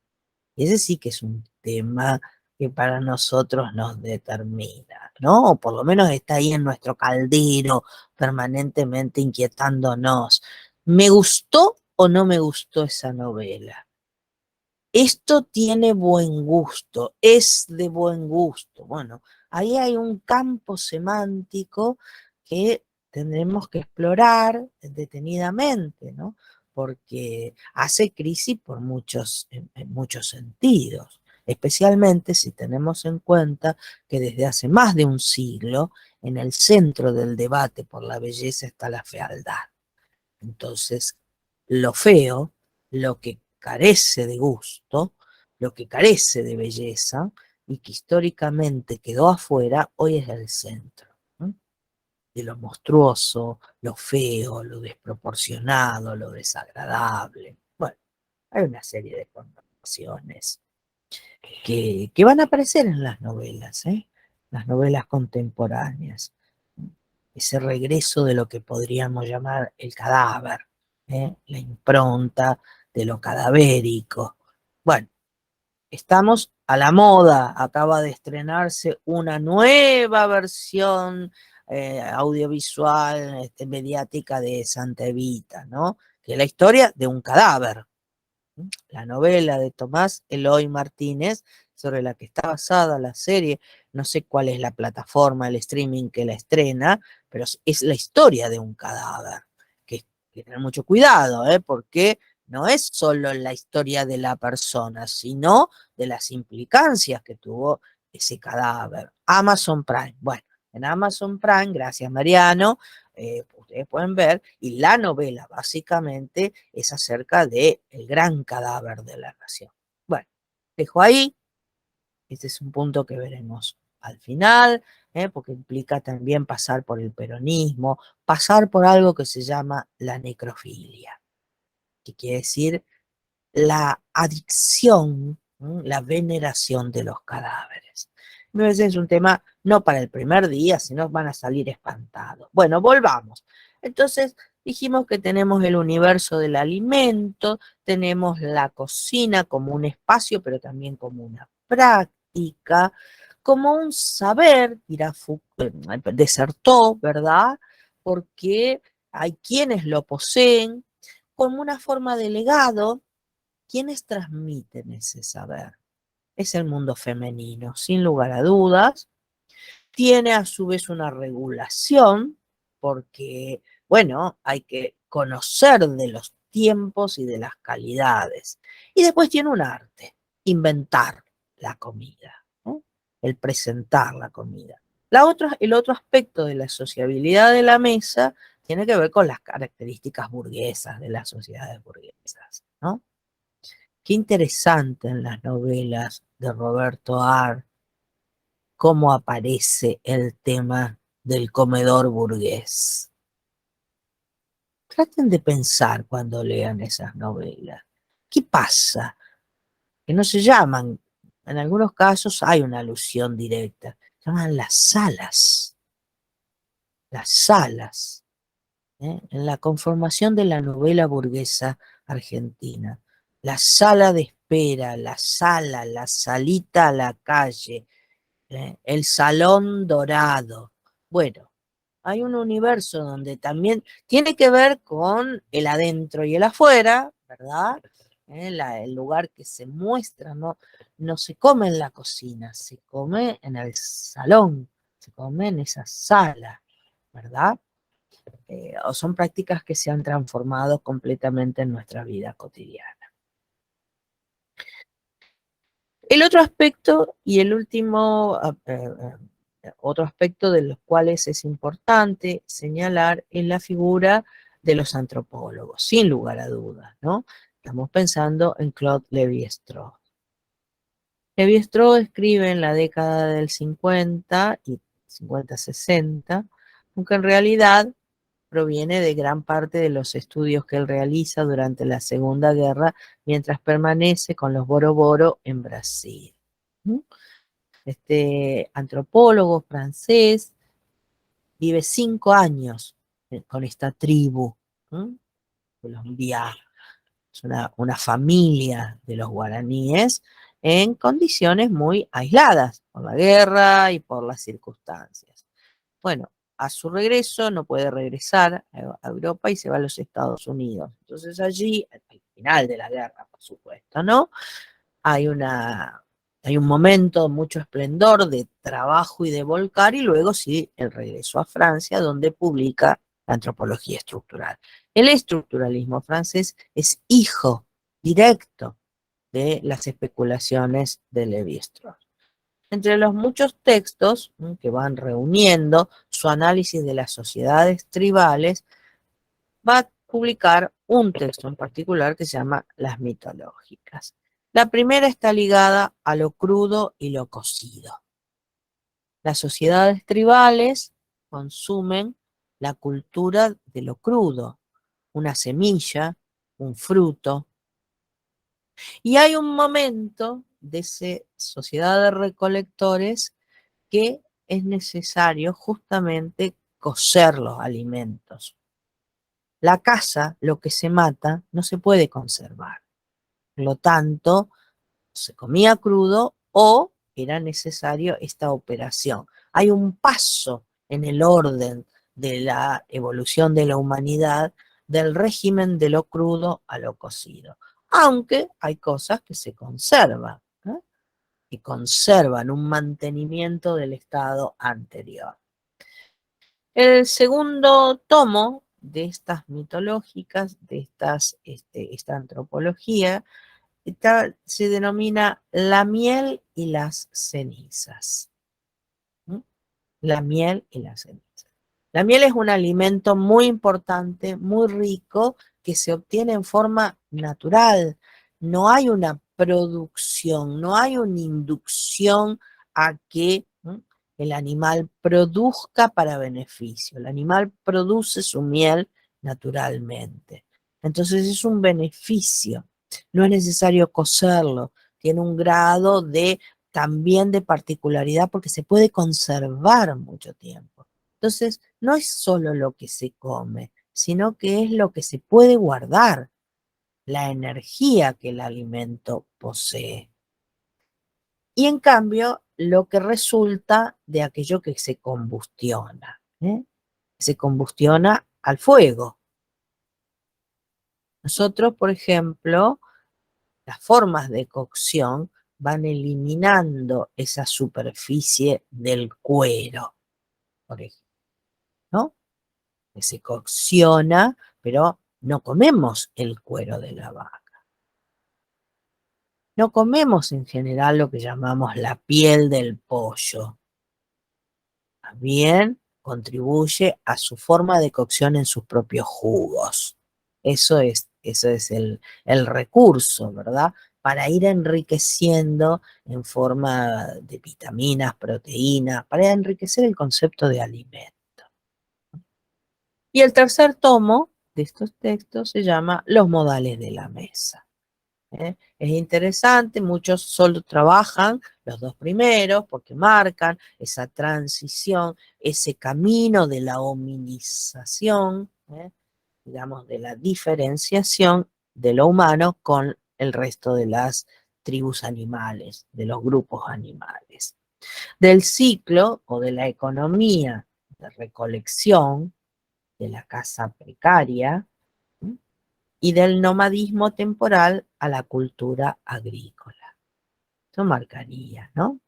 Y ese sí que es un tema que para nosotros nos determina, ¿no? O por lo menos está ahí en nuestro caldero, permanentemente inquietándonos. ¿Me gustó o no me gustó esa novela? Esto tiene buen gusto, es de buen gusto. Bueno, ahí hay un campo semántico que tendremos que explorar detenidamente, ¿no? Porque hace crisis por muchos, en muchos sentidos, especialmente si tenemos en cuenta que desde hace más de un siglo, en el centro del debate por la belleza está la fealdad. Entonces, lo feo, lo que carece de gusto, lo que carece de belleza y que históricamente quedó afuera, hoy es el centro, ¿no? De lo monstruoso, lo feo, lo desproporcionado, lo desagradable. Bueno, hay una serie de connotaciones que van a aparecer en las novelas, ¿eh? Las novelas contemporáneas. Ese regreso de lo que podríamos llamar el cadáver, ¿eh? La impronta de lo cadavérico. Bueno, estamos a la moda, acaba de estrenarse una nueva versión audiovisual, mediática de Santa Evita, ¿no? Que es la historia de un cadáver. La novela de Tomás Eloy Martínez, sobre la que está basada la serie, no sé cuál es la plataforma, el streaming que la estrena, pero es la historia de un cadáver, que hay que tener mucho cuidado, porque no es solo la historia de la persona, sino de las implicancias que tuvo ese cadáver. Amazon Prime, bueno, en Amazon Prime, gracias Mariano, ustedes pueden ver, y la novela básicamente es acerca de el gran cadáver de la nación. Bueno, dejo ahí, este es un punto que veremos al final, porque implica también pasar por el peronismo, pasar por algo que se llama la necrofilia, que quiere decir la adicción, la veneración de los cadáveres. Entonces es un tema no para el primer día, sino van a salir espantados. Bueno, volvamos. Entonces dijimos que tenemos el universo del alimento, tenemos la cocina como un espacio, pero también como una práctica, como un saber, dirá Foucault, desertó, ¿verdad? Porque hay quienes lo poseen como una forma de legado. ¿Quiénes transmiten ese saber? Es el mundo femenino, sin lugar a dudas. Tiene a su vez una regulación, porque, bueno, hay que conocer de los tiempos y de las calidades. Y después tiene un arte, inventar la comida, ¿no? El presentar la comida. El otro aspecto de la sociabilidad de la mesa tiene que ver con las características burguesas de las sociedades burguesas, ¿no? Qué interesante en las novelas de Roberto Art cómo aparece el tema del comedor burgués. Traten de pensar cuando lean esas novelas. ¿Qué pasa? Que no se llaman, en algunos casos hay una alusión directa, se llaman las salas, en la conformación de la novela burguesa argentina. La sala de espera, la sala, la salita a la calle, el salón dorado. Bueno, hay un universo donde también tiene que ver con el adentro y el afuera, ¿verdad? El lugar que se muestra, ¿no? No se come en la cocina, se come en el salón, se come en esa sala, ¿verdad? o son prácticas que se han transformado completamente en nuestra vida cotidiana. El otro aspecto y el último, otro aspecto de los cuales es importante señalar es la figura de los antropólogos, sin lugar a dudas, ¿no? Estamos pensando en Claude Lévi-Strauss. Lévi-Strauss escribe en la década del 50 y 50-60, aunque en realidad proviene de gran parte de los estudios que él realiza durante la Segunda Guerra mientras permanece con los Boro en Brasil. Este antropólogo francés vive 5 años con esta tribu, de los Mbiá. Es una familia de los guaraníes en condiciones muy aisladas por la guerra y por las circunstancias. Bueno, a su regreso no puede regresar a Europa y se va a los Estados Unidos. Entonces allí, al final de la guerra, por supuesto, ¿no? Hay un momento de mucho esplendor, de trabajo y de volcar, y luego sí el regreso a Francia, donde publica la antropología estructural. El estructuralismo francés es hijo directo de las especulaciones de Lévi-Strauss. Entre los muchos textos que van reuniendo su análisis de las sociedades tribales, va a publicar un texto en particular que se llama Las mitológicas. La primera está ligada a lo crudo y lo cocido. Las sociedades tribales consumen la cultura de lo crudo, una semilla, un fruto. Y hay un momento de esa sociedad de recolectores que es necesario justamente cocer los alimentos. La caza, lo que se mata, no se puede conservar. Por lo tanto, se comía crudo o era necesario esta operación. Hay un paso en el orden de la evolución de la humanidad del régimen de lo crudo a lo cocido. Aunque hay cosas que se conservan, y conservan un mantenimiento del estado anterior. El segundo tomo de estas mitológicas, de esta antropología, se denomina La miel y las cenizas. La miel y las cenizas. La miel es un alimento muy importante, muy rico, que se obtiene en forma natural. No hay una producción, no hay una inducción a que el animal produzca para beneficio. El animal produce su miel naturalmente. Entonces es un beneficio. No es necesario cocerlo. Tiene un grado también de particularidad porque se puede conservar mucho tiempo. Entonces, no es solo lo que se come, sino que es lo que se puede guardar, la energía que el alimento posee. Y en cambio, lo que resulta de aquello que se combustiona, se combustiona al fuego. Nosotros, por ejemplo, las formas de cocción van eliminando esa superficie del cuero, por ejemplo, ¿no? Que se cocciona, pero no comemos el cuero de la vaca. No comemos en general lo que llamamos la piel del pollo. También contribuye a su forma de cocción en sus propios jugos. Eso es el recurso, ¿verdad? Para ir enriqueciendo en forma de vitaminas, proteínas, para enriquecer el concepto de alimento. Y el tercer tomo de estos textos se llama Los modales de la mesa. Es interesante, muchos solo trabajan los dos primeros porque marcan esa transición, ese camino de la hominización, digamos, de la diferenciación de lo humano con el resto de las tribus animales, de los grupos animales. Del ciclo o de la economía de recolección, de la caza precaria, y del nomadismo temporal a la cultura agrícola. Eso marcaría, ¿no?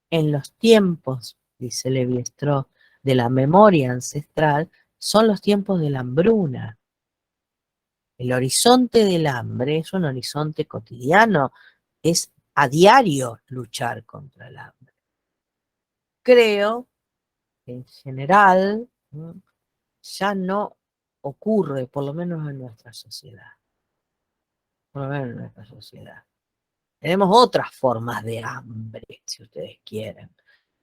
En los tiempos, dice Lévi-Strauss, de la memoria ancestral son los tiempos de la hambruna. El horizonte del hambre es un horizonte cotidiano, es a diario luchar contra el hambre. Creo que en general ya no ocurre, por lo menos en nuestra sociedad. Por lo menos en nuestra sociedad. Tenemos otras formas de hambre, si ustedes quieren,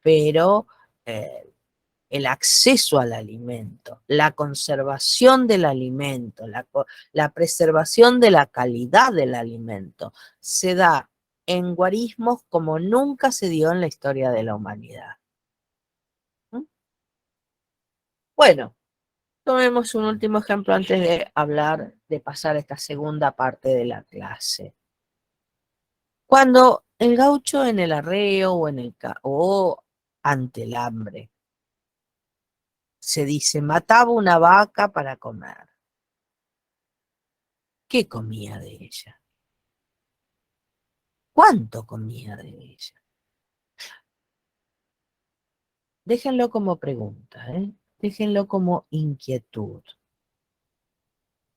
pero el acceso al alimento, la conservación del alimento, la preservación de la calidad del alimento, se da en guarismos como nunca se dio en la historia de la humanidad. ¿Mm? Bueno, tomemos un último ejemplo antes de hablar, de pasar a esta segunda parte de la clase. Cuando el gaucho en el arreo o ante el hambre, se dice, mataba una vaca para comer. ¿Qué comía de ella? ¿Cuánto comía de ella? Déjenlo como pregunta, déjenlo como inquietud.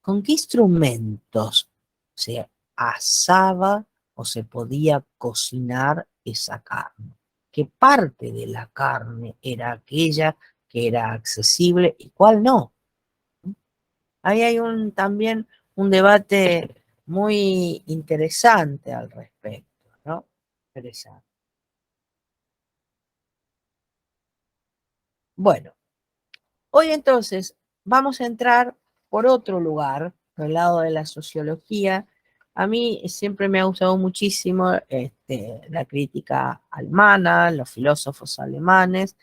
¿Con qué instrumentos se asaba o se podía cocinar esa carne? ¿Qué parte de la carne era aquella que era accesible y cuál no? Ahí hay también un debate muy interesante al respecto, ¿no? Interesante. Bueno, hoy entonces vamos a entrar por otro lugar, por el lado de la sociología. A mí siempre me ha gustado muchísimo la crítica alemana, los filósofos alemanes.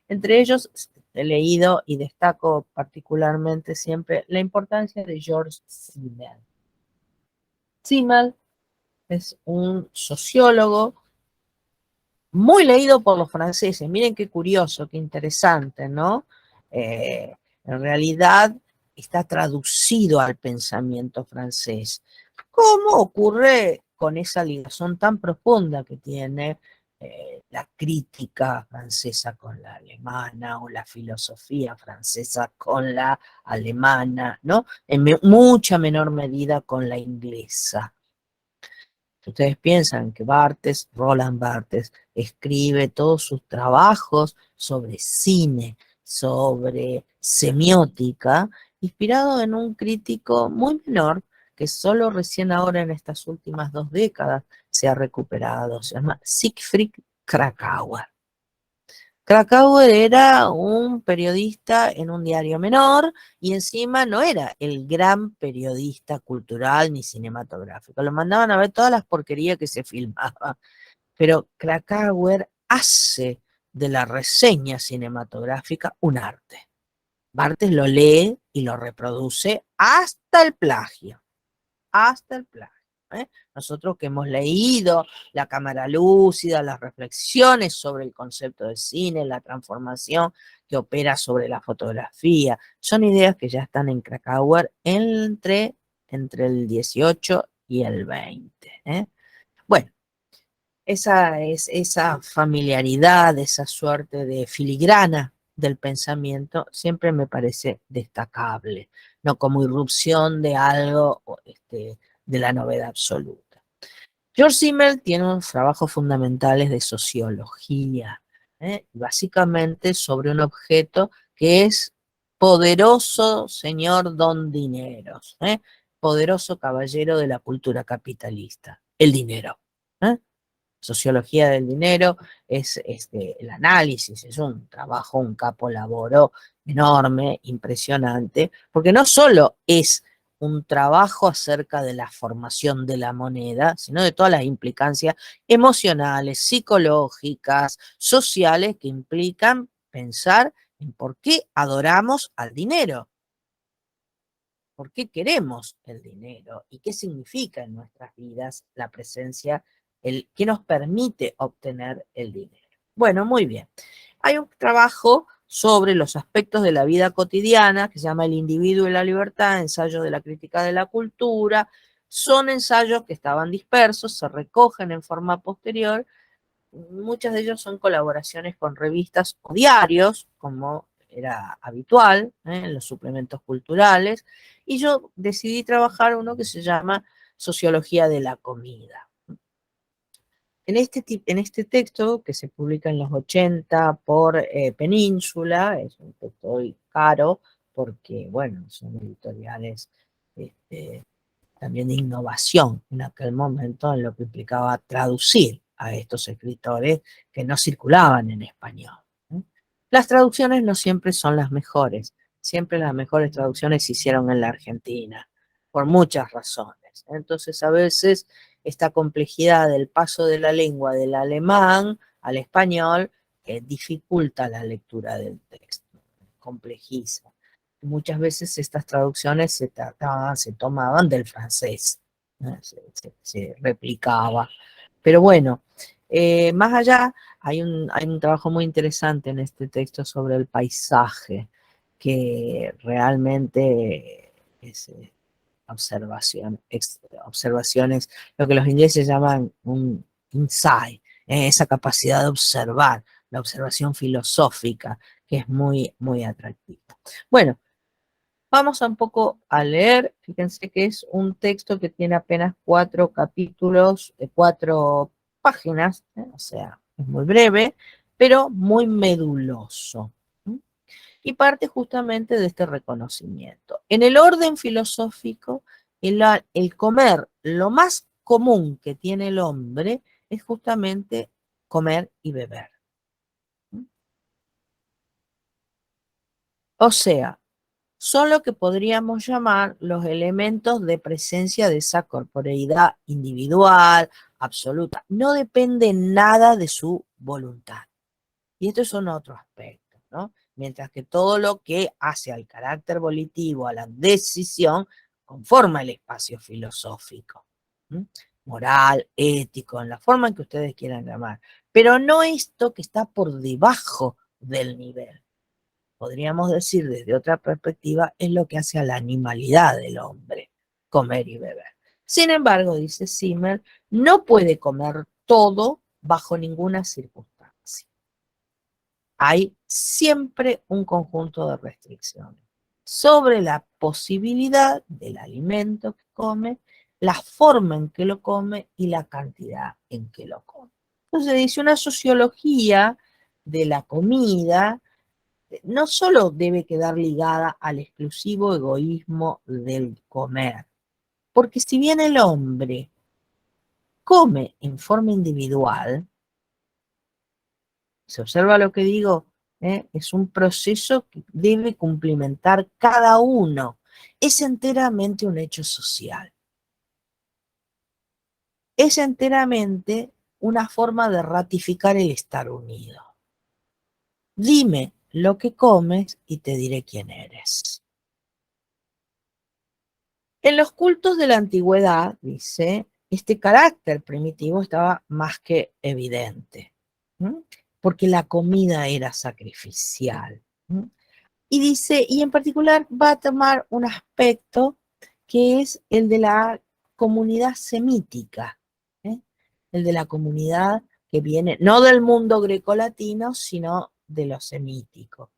Entre ellos he leído y destaco particularmente siempre la importancia de George Simmel. Simmel es un sociólogo muy leído por los franceses. Miren qué curioso, qué interesante, ¿no? En realidad está traducido al pensamiento francés. ¿Cómo ocurre con esa ligación tan profunda que tiene la crítica francesa con la alemana o la filosofía francesa con la alemana, ¿no? En mucha menor medida con la inglesa? Ustedes piensan que Barthes, Roland Barthes, escribe todos sus trabajos sobre cine, sobre semiótica, inspirado en un crítico muy menor que solo recién ahora en estas últimas 2 décadas se ha recuperado. Se llama Siegfried Kracauer. Krakauer era un periodista en un diario menor y encima no era el gran periodista cultural ni cinematográfico. Lo mandaban a ver todas las porquerías que se filmaban. Pero Krakauer hace de la reseña cinematográfica un arte. Barthes lo lee y lo reproduce hasta el plagio. Hasta el plagio. Nosotros que hemos leído La cámara lúcida, las reflexiones sobre el concepto de cine, la transformación que opera sobre la fotografía, son ideas que ya están en Krakauer entre el 18 y el 20. Bueno, esa familiaridad, esa suerte de filigrana del pensamiento siempre me parece destacable, no como irrupción de algo de la novedad absoluta. George Simmel tiene unos trabajos fundamentales de sociología, básicamente sobre un objeto que es poderoso señor don dineros, poderoso caballero de la cultura capitalista, el dinero. Sociología del dinero es el análisis, es un trabajo, un capolaboro enorme, impresionante, porque no solo es un trabajo acerca de la formación de la moneda, sino de todas las implicancias emocionales, psicológicas, sociales que implican pensar en por qué adoramos al dinero, por qué queremos el dinero y qué significa en nuestras vidas la presencia, qué nos permite obtener el dinero. Bueno, muy bien. Hay un trabajo sobre los aspectos de la vida cotidiana que se llama El individuo y la libertad, ensayos de la crítica de la cultura. Son ensayos que estaban dispersos, se recogen en forma posterior. Muchos de ellos son colaboraciones con revistas o diarios, como era habitual en los suplementos culturales, y yo decidí trabajar uno que se llama Sociología de la Comida. En este texto, que se publica en los 80 por Península, es un texto hoy caro, porque, bueno, son editoriales también de innovación en aquel momento, en lo que implicaba traducir a estos escritores que no circulaban en español. Las traducciones no siempre son las mejores, siempre las mejores traducciones se hicieron en la Argentina, por muchas razones. Entonces, a veces esta complejidad del paso de la lengua del alemán al español dificulta la lectura del texto, complejiza. Muchas veces estas traducciones se tomaban del francés, ¿no? Se replicaba. Pero bueno, más allá, hay un trabajo muy interesante en este texto sobre el paisaje, que realmente es observaciones, lo que los ingleses llaman un insight, esa capacidad de observar, la observación filosófica, que es muy, muy atractiva. Bueno, vamos a un poco a leer. Fíjense que es un texto que tiene apenas 4 capítulos, 4 páginas, o sea, es muy breve, pero muy meduloso. Y parte justamente de este reconocimiento. En el orden filosófico, el comer, lo más común que tiene el hombre es justamente comer y beber. O sea, son lo que podríamos llamar los elementos de presencia de esa corporeidad individual, absoluta. No depende nada de su voluntad. Y esto es un otro aspecto, ¿no? Mientras que todo lo que hace al carácter volitivo, a la decisión, conforma el espacio filosófico, ¿sí? Moral, ético, en la forma en que ustedes quieran llamar. Pero no esto que está por debajo del nivel. Podríamos decir desde otra perspectiva, es lo que hace a la animalidad del hombre, comer y beber. Sin embargo, dice Simmel, no puede comer todo bajo ninguna circunstancia. Hay siempre un conjunto de restricciones sobre la posibilidad del alimento que come, la forma en que lo come y la cantidad en que lo come. Entonces dice, una sociología de la comida no solo debe quedar ligada al exclusivo egoísmo del comer, porque si bien el hombre come en forma individual, se observa lo que digo, es un proceso que debe cumplimentar cada uno, es enteramente un hecho social, es enteramente una forma de ratificar el estar unido. Dime lo que comes y te diré quién eres. En los cultos de la antigüedad, dice, este carácter primitivo estaba más que evidente, ¿m? Porque la comida era sacrificial. ¿M? Y dice, y en particular va a tomar un aspecto que es el de la comunidad semítica, ¿eh? El de la comunidad que viene, no del mundo grecolatino, sino de lo semítico.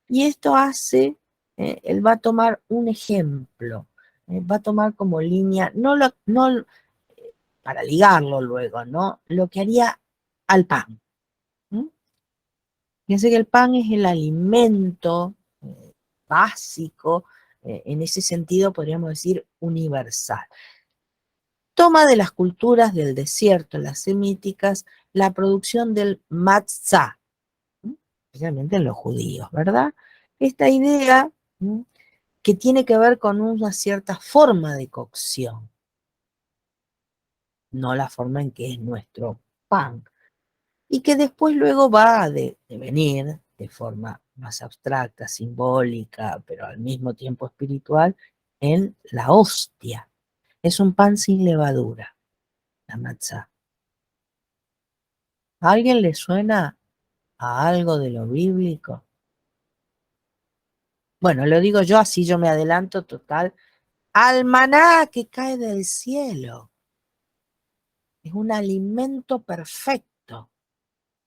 Y esto hace, él va a tomar un ejemplo, va a tomar como línea, para ligarlo luego, ¿no? Lo que haría al pan. Fíjense que el pan es el alimento básico, en ese sentido podríamos decir universal. Toma de las culturas del desierto, las semíticas, la producción del matzah, especialmente en los judíos, ¿verdad? Esta idea que tiene que ver con una cierta forma de cocción, no la forma en que es nuestro pan, y que después luego va a devenir de forma más abstracta, simbólica, pero al mismo tiempo espiritual, en la hostia. Es un pan sin levadura, la matzá. ¿A alguien le suena a algo de lo bíblico? Bueno, lo digo yo, así yo me adelanto total. Al maná que cae del cielo. Es un alimento perfecto.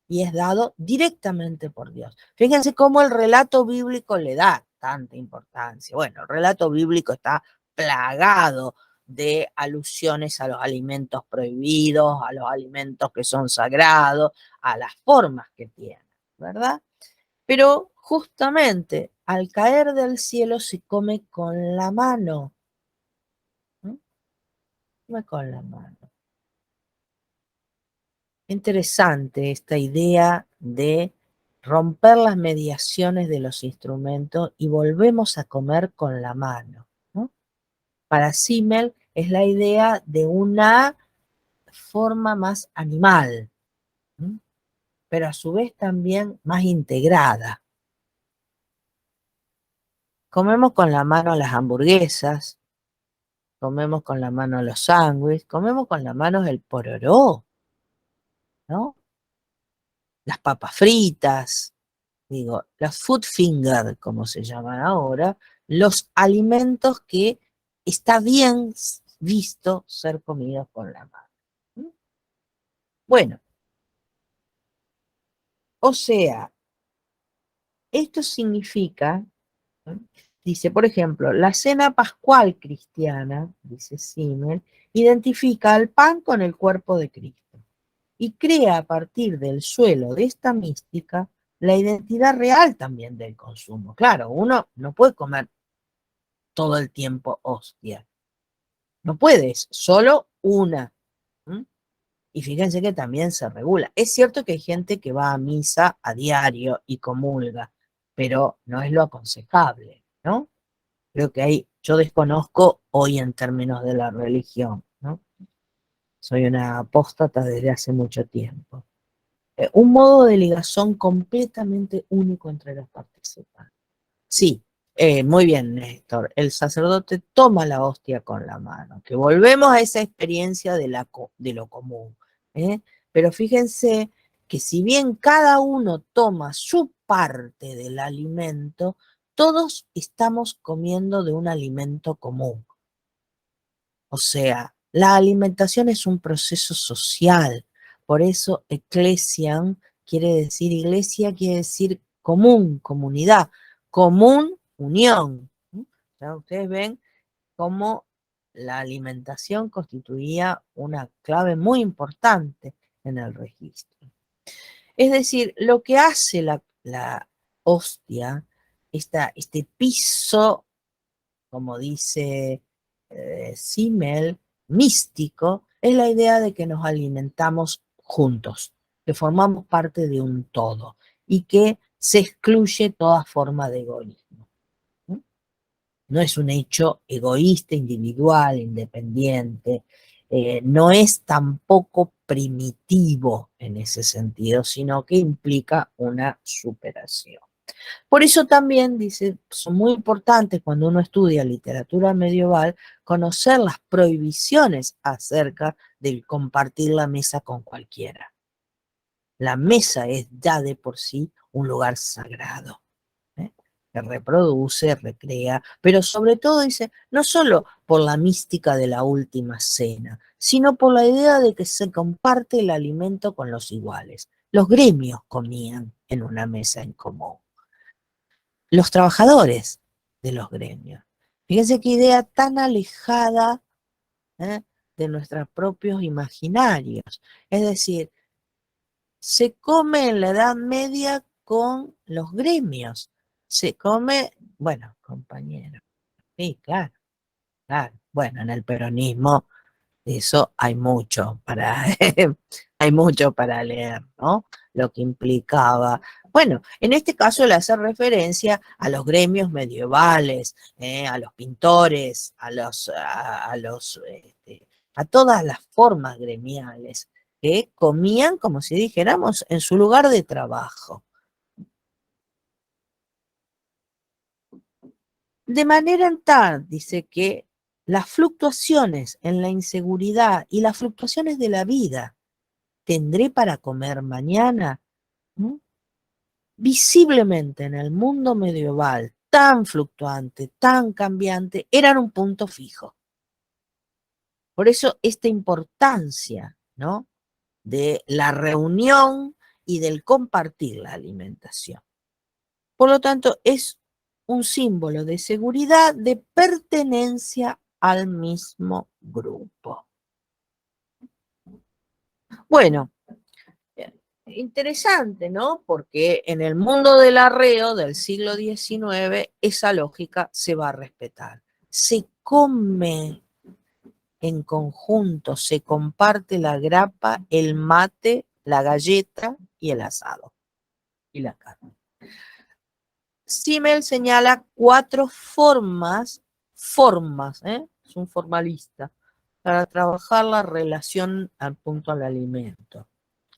y es dado directamente por Dios. Fíjense cómo el relato bíblico le da tanta importancia. Bueno, el relato bíblico está plagado de alusiones a los alimentos prohibidos, a los alimentos que son sagrados, a las formas que tienen, ¿verdad? Pero justamente al caer del cielo se come con la mano. ¿Mm? Come con la mano. Interesante esta idea de romper las mediaciones de los instrumentos y volvemos a comer con la mano, ¿no? Para Simmel es la idea de una forma más animal, ¿no? Pero a su vez también más integrada. Comemos con la mano las hamburguesas, comemos con la mano los sándwiches, comemos con la mano el pororó, ¿no? Las papas fritas, digo, las food finger, como se llaman ahora, los alimentos que está bien visto ser comidos con la mano. ¿Mm? Bueno, o sea, esto significa, ¿no? Dice, por ejemplo, la cena pascual cristiana, dice Simmel, identifica al pan con el cuerpo de Cristo y crea a partir del suelo de esta mística la identidad real también del consumo. Claro, uno no puede comer todo el tiempo hostia. No puedes, solo una. ¿Mm? Y fíjense que también se regula. Es cierto que hay gente que va a misa a diario y comulga, pero no es lo aconsejable, ¿no? Creo que hay, yo desconozco hoy en términos de la religión, ¿no? Soy una apóstata desde hace mucho tiempo. Un modo de ligación completamente único entre los participantes. Sí, muy bien, Néstor. El sacerdote toma la hostia con la mano, que volvemos a esa experiencia de lo común. ¿Eh? Pero fíjense que si bien cada uno toma su parte del alimento, todos estamos comiendo de un alimento común. O sea, la alimentación es un proceso social. Por eso ecclesian quiere decir iglesia, quiere decir común, comunidad, común, unión. ¿Ya? Ustedes ven cómo la alimentación constituía una clave muy importante en el registro. Es decir, lo que hace la hostia, este piso, como dice Simmel, místico, es la idea de que nos alimentamos juntos, que formamos parte de un todo y que se excluye toda forma de egoísmo. ¿No? No es un hecho egoísta, individual, independiente, no es tampoco primitivo en ese sentido, sino que implica una superación. Por eso también, dice, son muy importantes cuando uno estudia literatura medieval, conocer las prohibiciones acerca de compartir la mesa con cualquiera. La mesa es ya de por sí un lugar sagrado, ¿eh? Que reproduce, recrea, pero sobre todo dice, no solo por la mística de la última cena, sino por la idea de que se comparte el alimento con los iguales. Los gremios comían en una mesa en común, los trabajadores de los gremios. Fíjense qué idea tan alejada, ¿eh?, de nuestros propios imaginarios. Es decir, se come en la Edad Media con los gremios. Se come, bueno, compañeros. Sí, claro, claro. Bueno, en el peronismo eso hay mucho para, hay mucho para leer, ¿no? Lo que implicaba. Bueno, en este caso le hace referencia a los gremios medievales, a los pintores, a todas las formas gremiales que comían, como si dijéramos, en su lugar de trabajo. De manera en tal, dice que las fluctuaciones en la inseguridad y las fluctuaciones de la vida, ¿tendré para comer mañana? ¿Mm? Visiblemente en el mundo medieval, tan fluctuante, tan cambiante, eran un punto fijo. Por eso esta importancia, ¿no?, de la reunión y del compartir la alimentación. Por lo tanto, es un símbolo de seguridad, de pertenencia al mismo grupo. Bueno, interesante, ¿no? Porque en el mundo del arreo del siglo XIX, esa lógica se va a respetar. Se come en conjunto, se comparte la grapa, el mate, la galleta y el asado y la carne. Simmel señala 4 formas, es un formalista, para trabajar la relación al punto al alimento.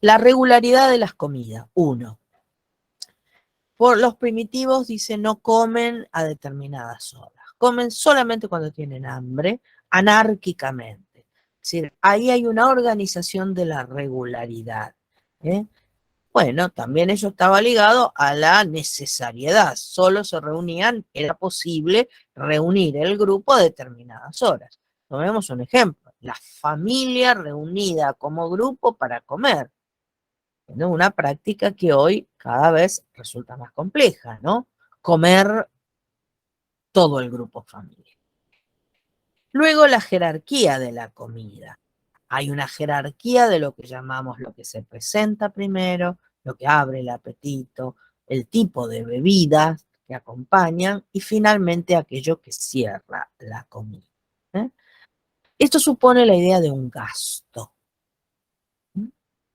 La regularidad de las comidas, 1. Por los primitivos, dice, no comen a determinadas horas. Comen solamente cuando tienen hambre, anárquicamente. Es decir, ahí hay una organización de la regularidad. ¿eh? Bueno, también eso estaba ligado a la necesariedad. Solo se reunían, era posible reunir el grupo a determinadas horas. Tomemos un ejemplo. La familia reunida como grupo para comer. ¿No? Una práctica que hoy cada vez resulta más compleja, ¿no? Comer todo el grupo familiar. Luego la jerarquía de la comida. Hay una jerarquía de lo que llamamos lo que se presenta primero, lo que abre el apetito, el tipo de bebidas que acompañan y finalmente aquello que cierra la comida. ¿eh? Esto supone la idea de un gasto.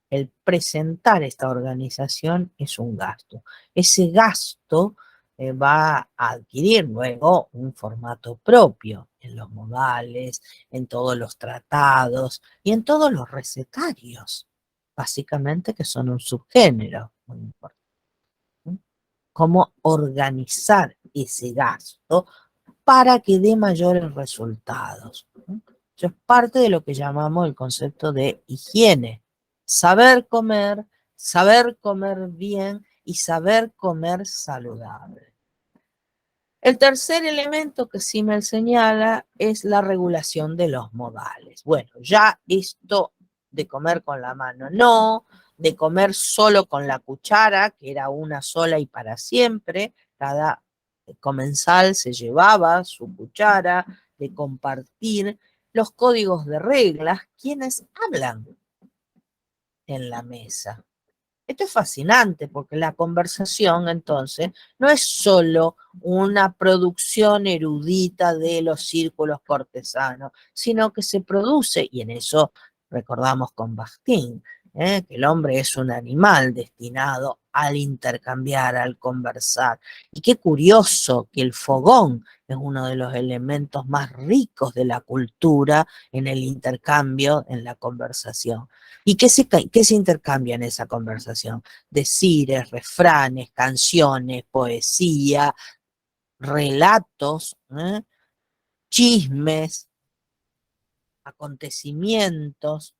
El presentar esta organización es un gasto. Ese gasto va a adquirir luego un formato propio en los modales, en todos los tratados y en todos los recetarios, básicamente que son un subgénero muy importante. Cómo organizar ese gasto para que dé mayores resultados. Eso es parte de lo que llamamos el concepto de higiene. Saber comer bien y saber comer saludable. El tercer elemento que Simmel señala es la regulación de los modales. Bueno, ya esto de comer con la mano no, de comer solo con la cuchara, que era una sola y para siempre, cada comensal se llevaba su cuchara, de compartir los códigos de reglas, quienes hablan en la mesa. Esto es fascinante porque la conversación entonces no es solo una producción erudita de los círculos cortesanos, sino que se produce, y en eso recordamos con Bakhtin, que el hombre es un animal destinado al intercambiar, al conversar. Y qué curioso que el fogón es uno de los elementos más ricos de la cultura en el intercambio, en la conversación. ¿Y qué se intercambia en esa conversación? Decires, refranes, canciones, poesía, relatos, chismes, acontecimientos.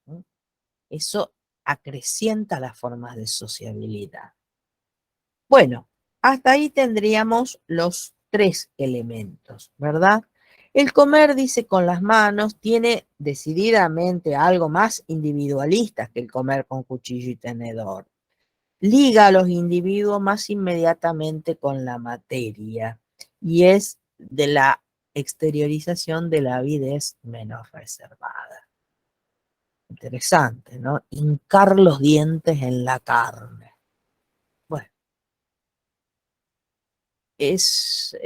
Eso acrecienta las formas de sociabilidad. Bueno, hasta ahí tendríamos los 3 elementos, ¿verdad? El comer, dice, con las manos tiene decididamente algo más individualista que el comer con cuchillo y tenedor. Liga a los individuos más inmediatamente con la materia y es de la exteriorización de la avidez menos reservada. Interesante, ¿no? Hincar los dientes en la carne. Bueno, es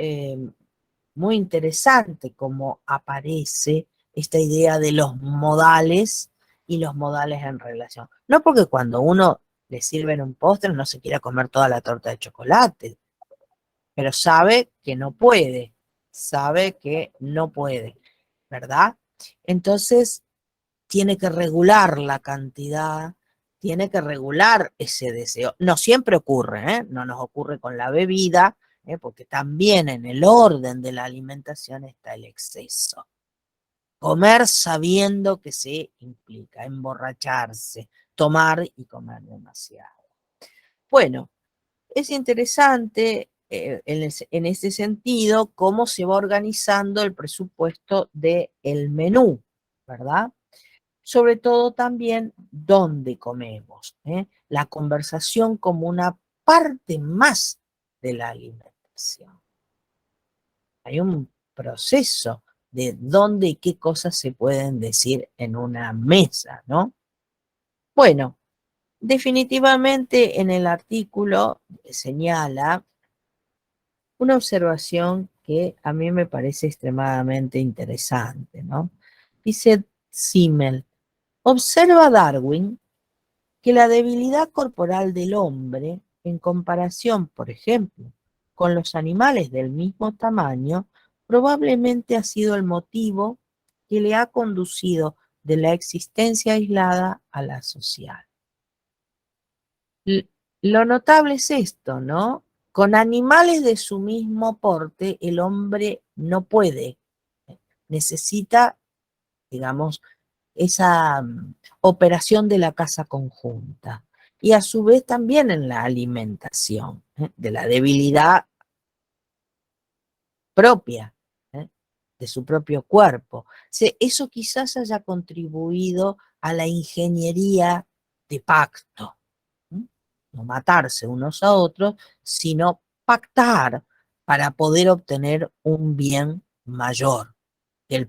muy interesante cómo aparece esta idea de los modales y los modales en relación. No porque cuando uno le sirven un postre no se quiera comer toda la torta de chocolate, pero sabe que no puede, ¿verdad? Entonces tiene que regular la cantidad, tiene que regular ese deseo. No siempre ocurre, no nos ocurre con la bebida, porque también en el orden de la alimentación está el exceso. Comer sabiendo que se implica emborracharse, tomar y comer demasiado. Bueno, es interesante en este sentido cómo se va organizando el presupuesto del menú, ¿verdad? sobre todo también dónde comemos, ¿eh? La conversación como una parte más de la alimentación. Hay un proceso de dónde y qué cosas se pueden decir en una mesa, ¿no? Bueno, definitivamente en el artículo señala una observación que a mí me parece extremadamente interesante, ¿no? Dice Simmel, observa Darwin que la debilidad corporal del hombre, en comparación, por ejemplo, con los animales del mismo tamaño, probablemente ha sido el motivo que le ha conducido de la existencia aislada a la social. Lo notable es esto, ¿no? Con animales de su mismo porte, el hombre no puede, necesita, digamos, esa operación de la casa conjunta. Y a su vez también en la alimentación, de la debilidad propia, ¿eh? De su propio cuerpo. Eso quizás haya contribuido a la ingeniería de pacto. No matarse unos a otros, sino pactar para poder obtener un bien mayor de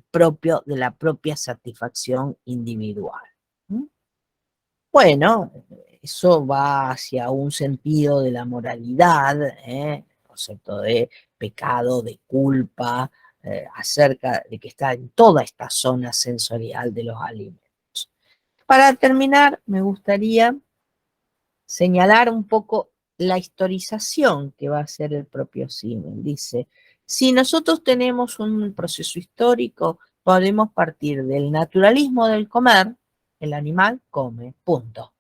la propia satisfacción individual. Bueno, eso va hacia un sentido de la moralidad, el concepto de pecado, de culpa, acerca de que está en toda esta zona sensorial de los alimentos. Para terminar, me gustaría señalar un poco la historización que va a hacer el propio Simmel. Dice, si nosotros tenemos un proceso histórico, podemos partir del naturalismo del comer, el animal come, punto.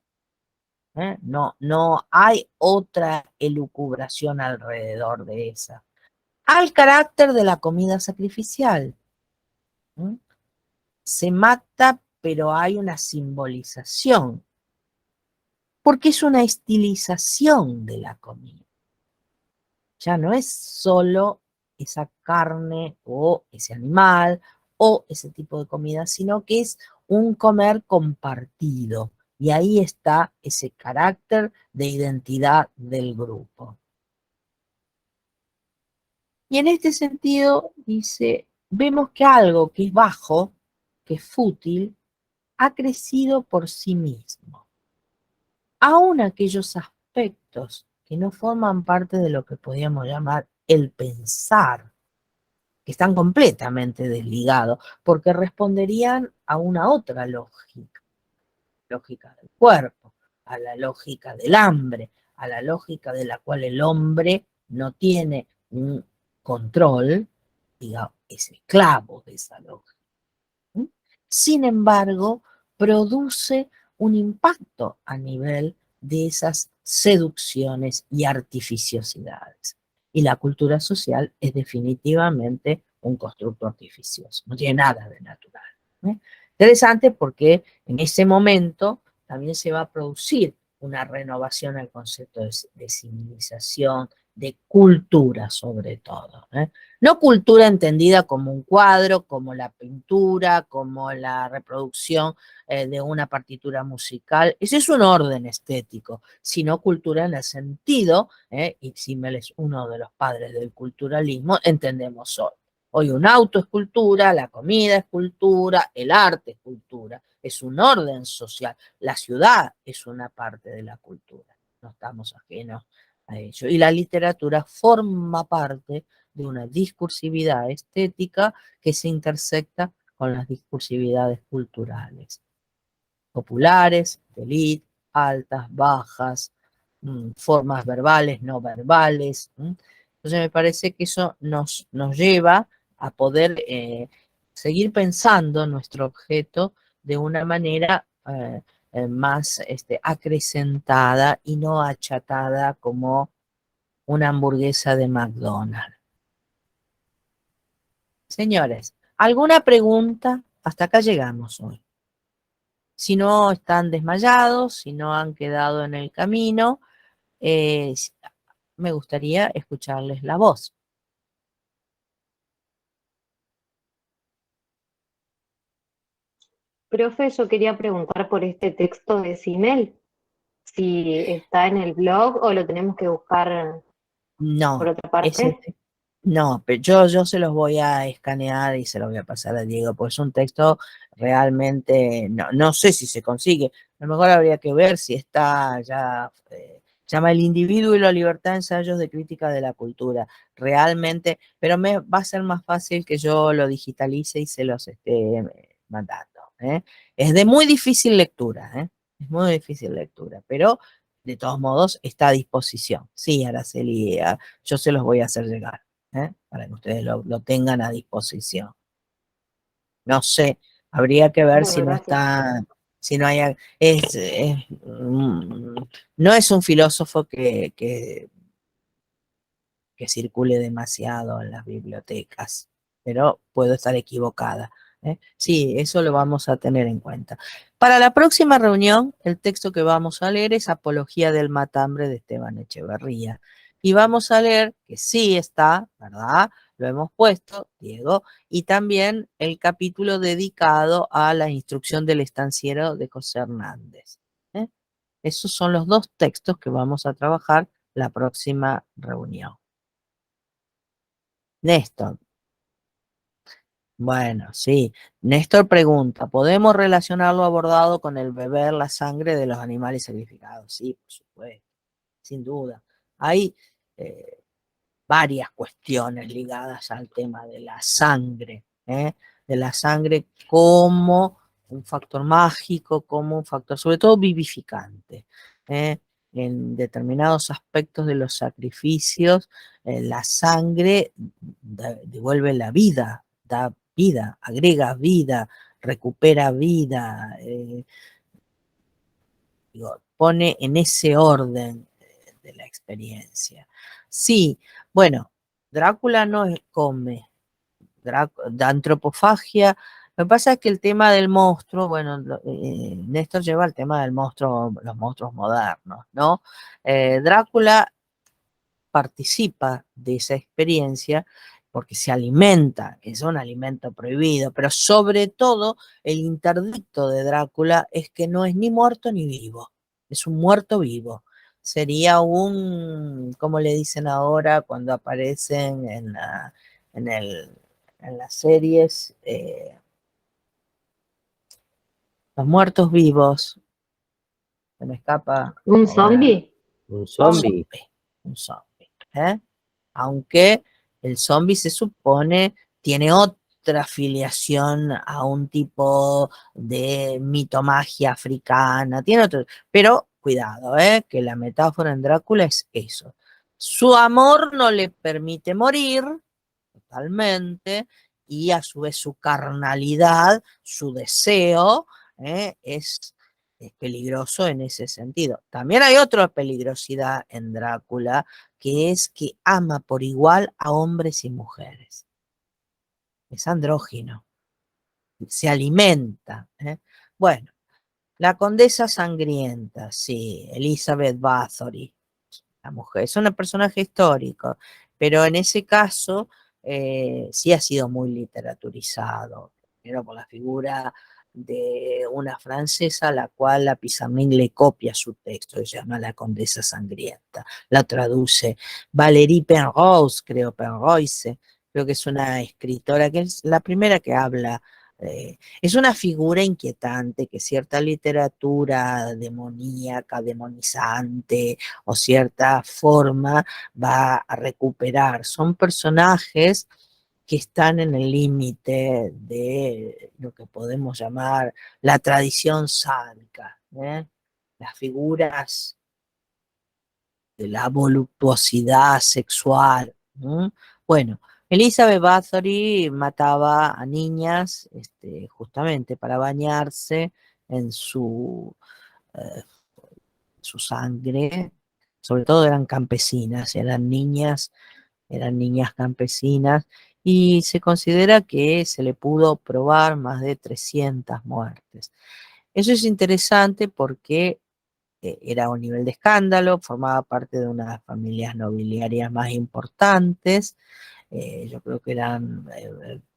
No, no hay otra elucubración alrededor de esa. Al carácter de la comida sacrificial. ¿Mm? Se mata, pero hay una simbolización, porque es una estilización de la comida. Ya no es solo esa carne o ese animal o ese tipo de comida, sino que es un comer compartido. Y ahí está ese carácter de identidad del grupo. Y en este sentido, dice, vemos que algo que es bajo, que es fútil, ha crecido por sí mismo. Aún aquellos aspectos que no forman parte de lo que podríamos llamar el pensar, que están completamente desligados, porque responderían a una otra lógica, lógica del cuerpo, a la lógica del hambre, a la lógica de la cual el hombre no tiene un control, digamos, es esclavo de esa lógica. Sin embargo, produce un impacto a nivel de esas seducciones y artificiosidades. Y la cultura social es definitivamente un constructo artificioso, no tiene nada de natural. Interesante porque en ese momento también se va a producir una renovación al concepto de civilización, de cultura sobre todo. No cultura entendida como un cuadro, como la pintura, como la reproducción de una partitura musical. Ese es un orden estético, sino cultura en el sentido, y Simmel es uno de los padres del culturalismo, entendemos hoy. Hoy un auto es cultura, la comida es cultura, el arte es cultura, es un orden social. La ciudad es una parte de la cultura, no estamos ajenos a ello. Y la literatura forma parte de una discursividad estética que se intersecta con las discursividades culturales, populares, de élite, altas, bajas, formas verbales, no verbales. Entonces me parece que eso nos lleva a poder seguir pensando nuestro objeto de una manera más acrecentada y no achatada como una hamburguesa de McDonald's. Señores, ¿alguna pregunta? Hasta acá llegamos hoy. Si no están desmayados, si no han quedado en el camino, eh, me gustaría escucharles la voz. Profe, yo quería preguntar por este texto de Simmel, si está en el blog o lo tenemos que buscar por No, otra ese, parte. no, pero yo se los voy a escanear y se los voy a pasar a Diego, pues es un texto realmente, no sé si se consigue, a lo mejor habría que ver si está ya, llama El individuo y la libertad, ensayos de crítica de la cultura, realmente, pero me va a ser más fácil que yo lo digitalice y se los esté mandando, ¿eh? Es de muy difícil lectura, ¿eh? Es muy difícil lectura, pero de todos modos está a disposición. Sí, Araceli, yo se los voy a hacer llegar, para que ustedes lo tengan a disposición. No sé, habría que ver si Bueno, no gracias. está, si no hay, no es un filósofo que circule demasiado en las bibliotecas, pero puedo estar equivocada. Sí, eso lo vamos a tener en cuenta. Para la próxima reunión, el texto que vamos a leer es Apología del Matambre de Esteban Echeverría. Y vamos a leer, que sí está, ¿verdad? Lo hemos puesto, Diego, y también el capítulo dedicado a la instrucción del estanciero de José Hernández. ¿eh? Esos son los dos textos que vamos a trabajar la próxima reunión. Néstor, bueno, sí. Néstor pregunta, ¿podemos relacionar lo abordado con el beber la sangre de los animales sacrificados? Sí, por supuesto, sin duda. Hay eh, varias cuestiones ligadas al tema de la sangre como un factor mágico, como un factor, sobre todo vivificante. ¿eh? En determinados aspectos de los sacrificios, la sangre devuelve la vida, da vida, agrega vida, recupera vida, digo, pone en ese orden de la experiencia. Sí, bueno, Drácula no come, de antropofagia. Lo que pasa es que el tema del monstruo, bueno, Néstor lleva el tema del monstruo, los monstruos modernos, ¿no? Drácula participa de esa experiencia porque se alimenta, es un alimento prohibido, pero sobre todo el interdicto de Drácula es que no es ni muerto ni vivo, es un muerto vivo. Sería un, como le dicen ahora cuando aparecen en, el, en las series, los muertos vivos, se me escapa ¿Un ahora, zombie? Un un zombie. zombie, un zombie. Aunque el zombie se supone tiene otra filiación a un tipo de mitomagia africana, tiene otro, pero cuidado, que la metáfora en Drácula es eso. Su amor no le permite morir totalmente y a su vez su carnalidad, su deseo, es peligroso en ese sentido. También hay otra peligrosidad en Drácula, que es que ama por igual a hombres y mujeres. Es andrógino, se alimenta. Bueno, la condesa sangrienta, sí, Elizabeth Bathory, la mujer, es un personaje histórico, pero en ese caso sí ha sido muy literaturizado, primero por la figura de una francesa a la cual la Pizarnik le copia su texto, se llama La Condesa Sangrienta, la traduce Valérie Penrose, creo que es una escritora que es la primera que habla, es una figura inquietante que cierta literatura demoníaca, demonizante o cierta forma va a recuperar. Son personajes que están en el límite de lo que podemos llamar la tradición sádica, las figuras de la voluptuosidad sexual. Bueno, Elizabeth Bathory mataba a niñas justamente para bañarse en eh, su sangre, sobre todo eran campesinas, eran niñas campesinas, y se considera que se le pudo probar más de 300 muertes. Eso es interesante porque era un nivel de escándalo, formaba parte de una de las familias nobiliarias más importantes, yo creo que eran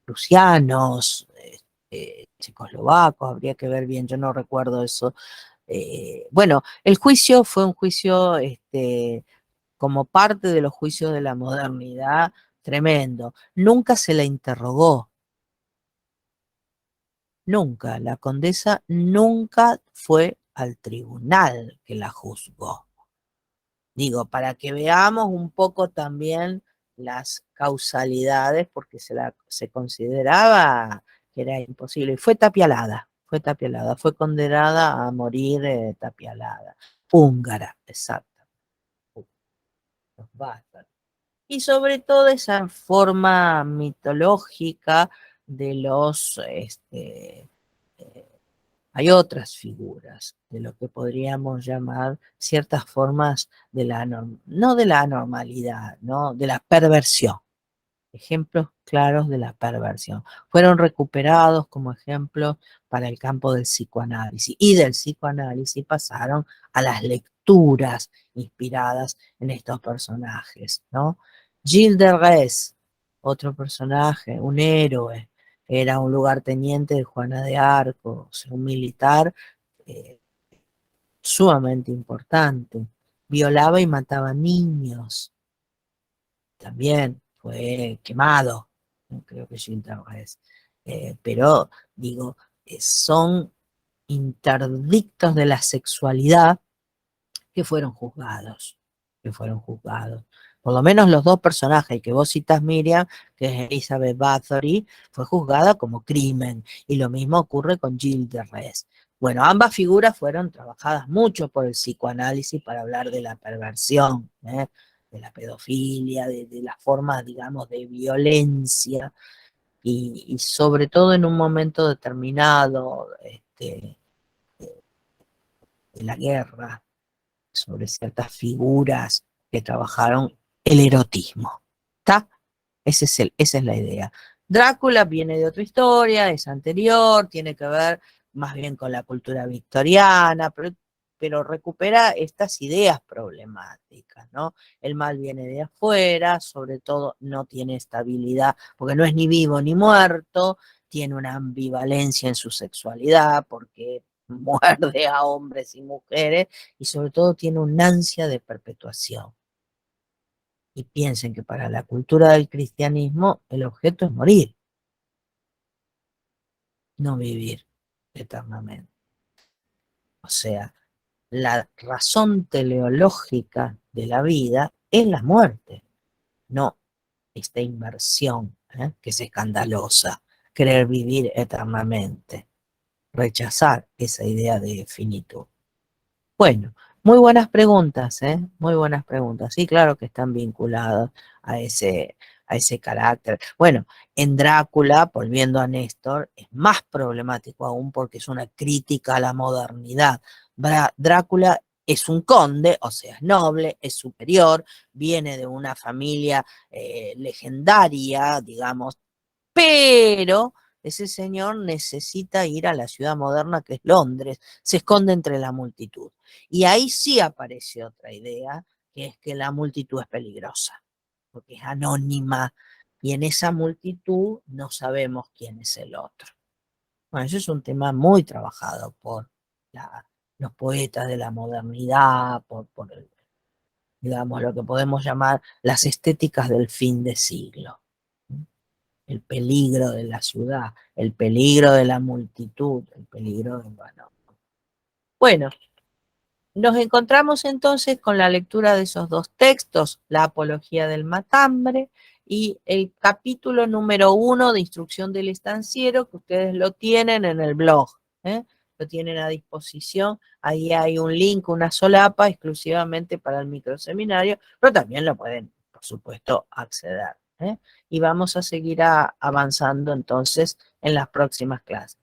prusianos, checoslovacos, habría que ver bien, yo no recuerdo eso. Bueno, el juicio fue un juicio como parte de los juicios de la modernidad tremendo. Nunca se la interrogó. Nunca, la condesa nunca fue al tribunal que la juzgó. Digo, para que veamos un poco también las causalidades, porque se consideraba que era imposible. Y fue tapialada, fue condenada a morir tapialada. Húngara, exacto. Los bárbaros. Y sobre todo esa forma mitológica de los, hay otras figuras de lo que podríamos llamar ciertas formas de no de la anormalidad, ¿no? De la perversión. Ejemplos claros de la perversión. Fueron recuperados como ejemplos para el campo del psicoanálisis. Y del psicoanálisis pasaron a las lecturas inspiradas en estos personajes, ¿no? Gilles de Rais, otro personaje, un héroe, era un lugarteniente de Juana de Arco, o sea, un militar eh, sumamente importante. Violaba y mataba niños. También fue quemado, no creo que Gilles de Rais. Pero, digo, son interdictos de la sexualidad que fueron juzgados, Por lo menos los dos personajes que vos citas, Miriam, que es Elizabeth Bathory, fue juzgada como crimen, y lo mismo ocurre con Gilles de Rais. Bueno, ambas figuras fueron trabajadas mucho por el psicoanálisis para hablar de la perversión, de la pedofilia, de las formas, digamos, de violencia, y sobre todo en un momento determinado de la guerra, sobre ciertas figuras que trabajaron el erotismo. ¿Está? Esa es la idea. Drácula viene de otra historia, es anterior, tiene que ver más bien con la cultura victoriana, pero recupera estas ideas problemáticas, ¿no? El mal viene de afuera, sobre todo no tiene estabilidad, porque no es ni vivo ni muerto, tiene una ambivalencia en su sexualidad, porque muerde a hombres y mujeres, y sobre todo tiene una ansia de perpetuación. Y piensen que para la cultura del cristianismo el objeto es morir, no vivir eternamente. O sea, la razón teleológica de la vida es la muerte, no esta inversión, que es escandalosa, querer vivir eternamente, rechazar esa idea de finitud. Bueno, muy buenas preguntas, ¿eh? Muy buenas preguntas. Sí, claro que están vinculadas a ese carácter. Bueno, en Drácula, volviendo a Néstor, es más problemático aún porque es una crítica a la modernidad. Drácula es un conde, o sea, es noble, es superior, viene de una familia legendaria, digamos, pero ese señor necesita ir a la ciudad moderna que es Londres, se esconde entre la multitud. Y ahí sí aparece otra idea, que es que la multitud es peligrosa, porque es anónima, y en esa multitud no sabemos quién es el otro. Bueno, eso es un tema muy trabajado por los poetas de la modernidad, digamos, lo que podemos llamar las estéticas del fin de siglo. El peligro de la ciudad, el peligro de la multitud, el peligro del valor. Bueno, nos encontramos entonces con la lectura de esos dos textos, la apología del matambre y el capítulo número 1 de instrucción del estanciero, que ustedes lo tienen en el blog, lo tienen a disposición. Ahí hay un link, una solapa exclusivamente para el microseminario, pero también lo pueden, por supuesto, acceder. Y vamos a seguir avanzando entonces en las próximas clases.